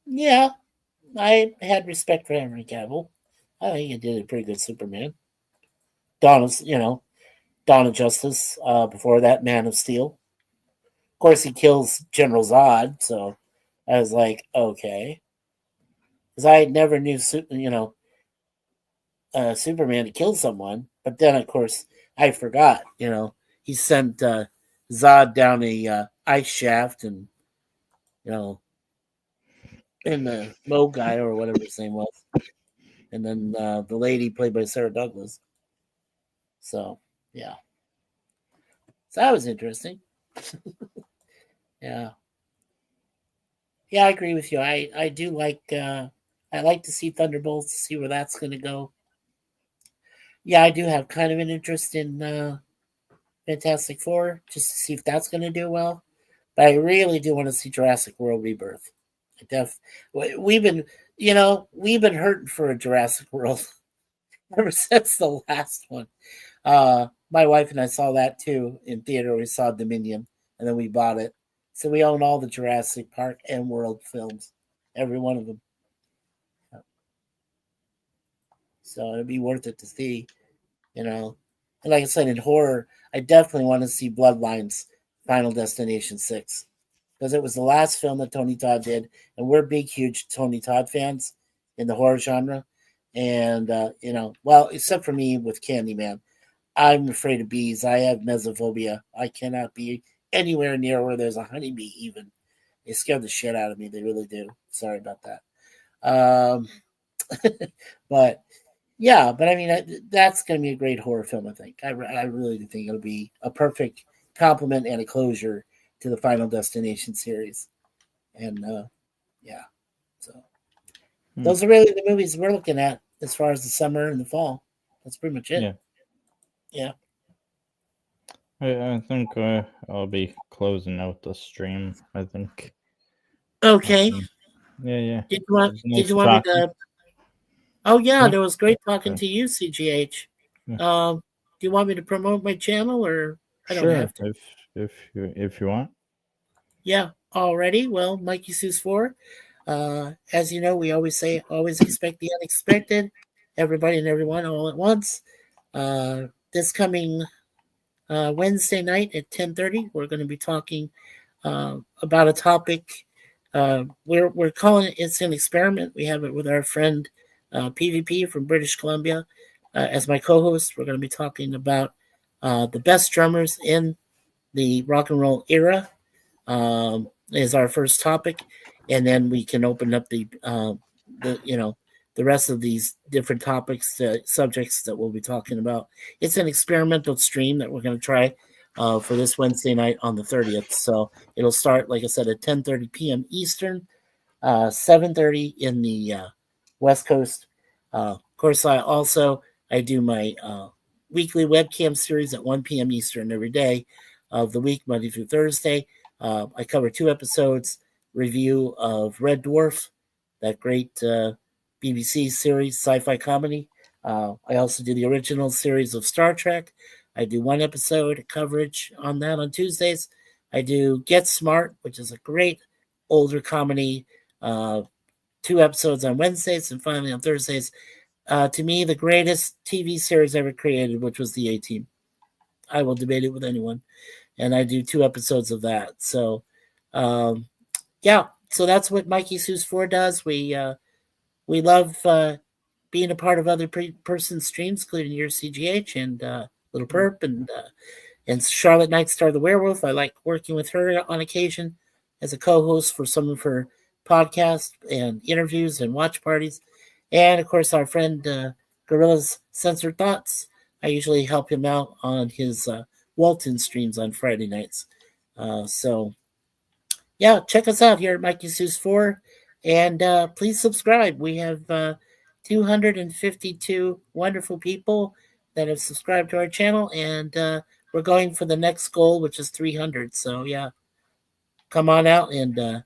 Yeah, I had respect for Henry Cavill. I think he did a pretty good Superman. Dawn of Justice. Before that, Man of Steel. Of course, he kills General Zod, so I was like, okay, because I never knew Superman to kill someone, but then of course I forgot. He sent Zod down a ice shaft, and and the Mo guy or whatever his name was, and then the lady played by Sarah Douglas. So yeah, so that was interesting. Yeah, I agree with you. I do like. I like to see Thunderbolts, see where that's going to go. Yeah, I do have kind of an interest in Fantastic Four, just to see if that's going to do well. But I really do want to see Jurassic World Rebirth. We've been hurting for a Jurassic World ever since the last one. my wife and I saw that too in theater. We saw Dominion, and then we bought it. So we own all the Jurassic Park and World films, every one of them. So it'd be worth it to see, you know. And like I said, in horror, I definitely want to see Bloodlines Final Destination 6. Because it was the last film that Tony Todd did. And we're big, huge Tony Todd fans in the horror genre. And, you know, well, except for me with Candyman. I'm afraid of bees. I have mesophobia. I cannot be anywhere near where there's a honeybee even. They scare the shit out of me. They really do. Sorry about that. But yeah, but I mean, that's going to be a great horror film, I think. I really do think it'll be a perfect complement and a closure to the Final Destination series. And yeah, so those are really the movies we're looking at as far as the summer and the fall. That's pretty much it. Yeah. I think I'll be closing out the stream, I think. Okay. Yeah. Did you want me to? Oh yeah, it was great talking to you, CGH. Yeah. Do you want me to promote my channel, or I don't have to? If you want. Yeah, already. Well, Mikey Seuss 4. As you know, we always say, always expect the unexpected. Everybody and everyone all at once. This coming Wednesday night at 10:30, we're going to be talking about a topic. We're calling it, it's an experiment. We have it with our friend PvP from British Columbia as my co-host. We're going to be talking about the best drummers in the rock and roll era is our first topic, and then we can open up the rest of these different topics, subjects that we'll be talking about. It's an experimental stream that we're going to try for this Wednesday night on the 30th. So it'll start, like I said, at 10:30 p.m. Eastern, 7:30 in the West Coast. Of course, I do my weekly webcam series at 1 p.m. Eastern every day of the week, Monday through Thursday. I cover 2 episodes, review of Red Dwarf, that great BBC series, sci-fi comedy. I also do the original series of Star Trek. I do 1 episode coverage on that on Tuesdays. I do Get Smart, which is a great older comedy, 2 episodes on Wednesdays, and finally on Thursdays. To me, the greatest TV series ever created, which was The A-Team. I will debate it with anyone. And I do 2 episodes of that. So, yeah. So that's what Mikey Seuss 4 does. We love being a part of other person's streams, including your CGH and Little Perp and Charlotte Nightstar the Werewolf. I like working with her on occasion as a co-host for some of her podcasts and interviews and watch parties. And, of course, our friend Gorilla's Censored Thoughts. I usually help him out on his Walton streams on Friday nights. So, yeah, check us out here at Mikey Seuss 4. And please subscribe. We have 252 wonderful people that have subscribed to our channel. And we're going for the next goal, which is 300. So, yeah, come on out and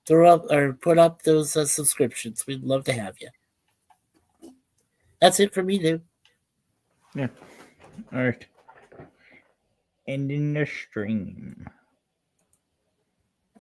throw up or put up those subscriptions. We'd love to have you. That's it for me, dude. Yeah. All right. Ending the stream.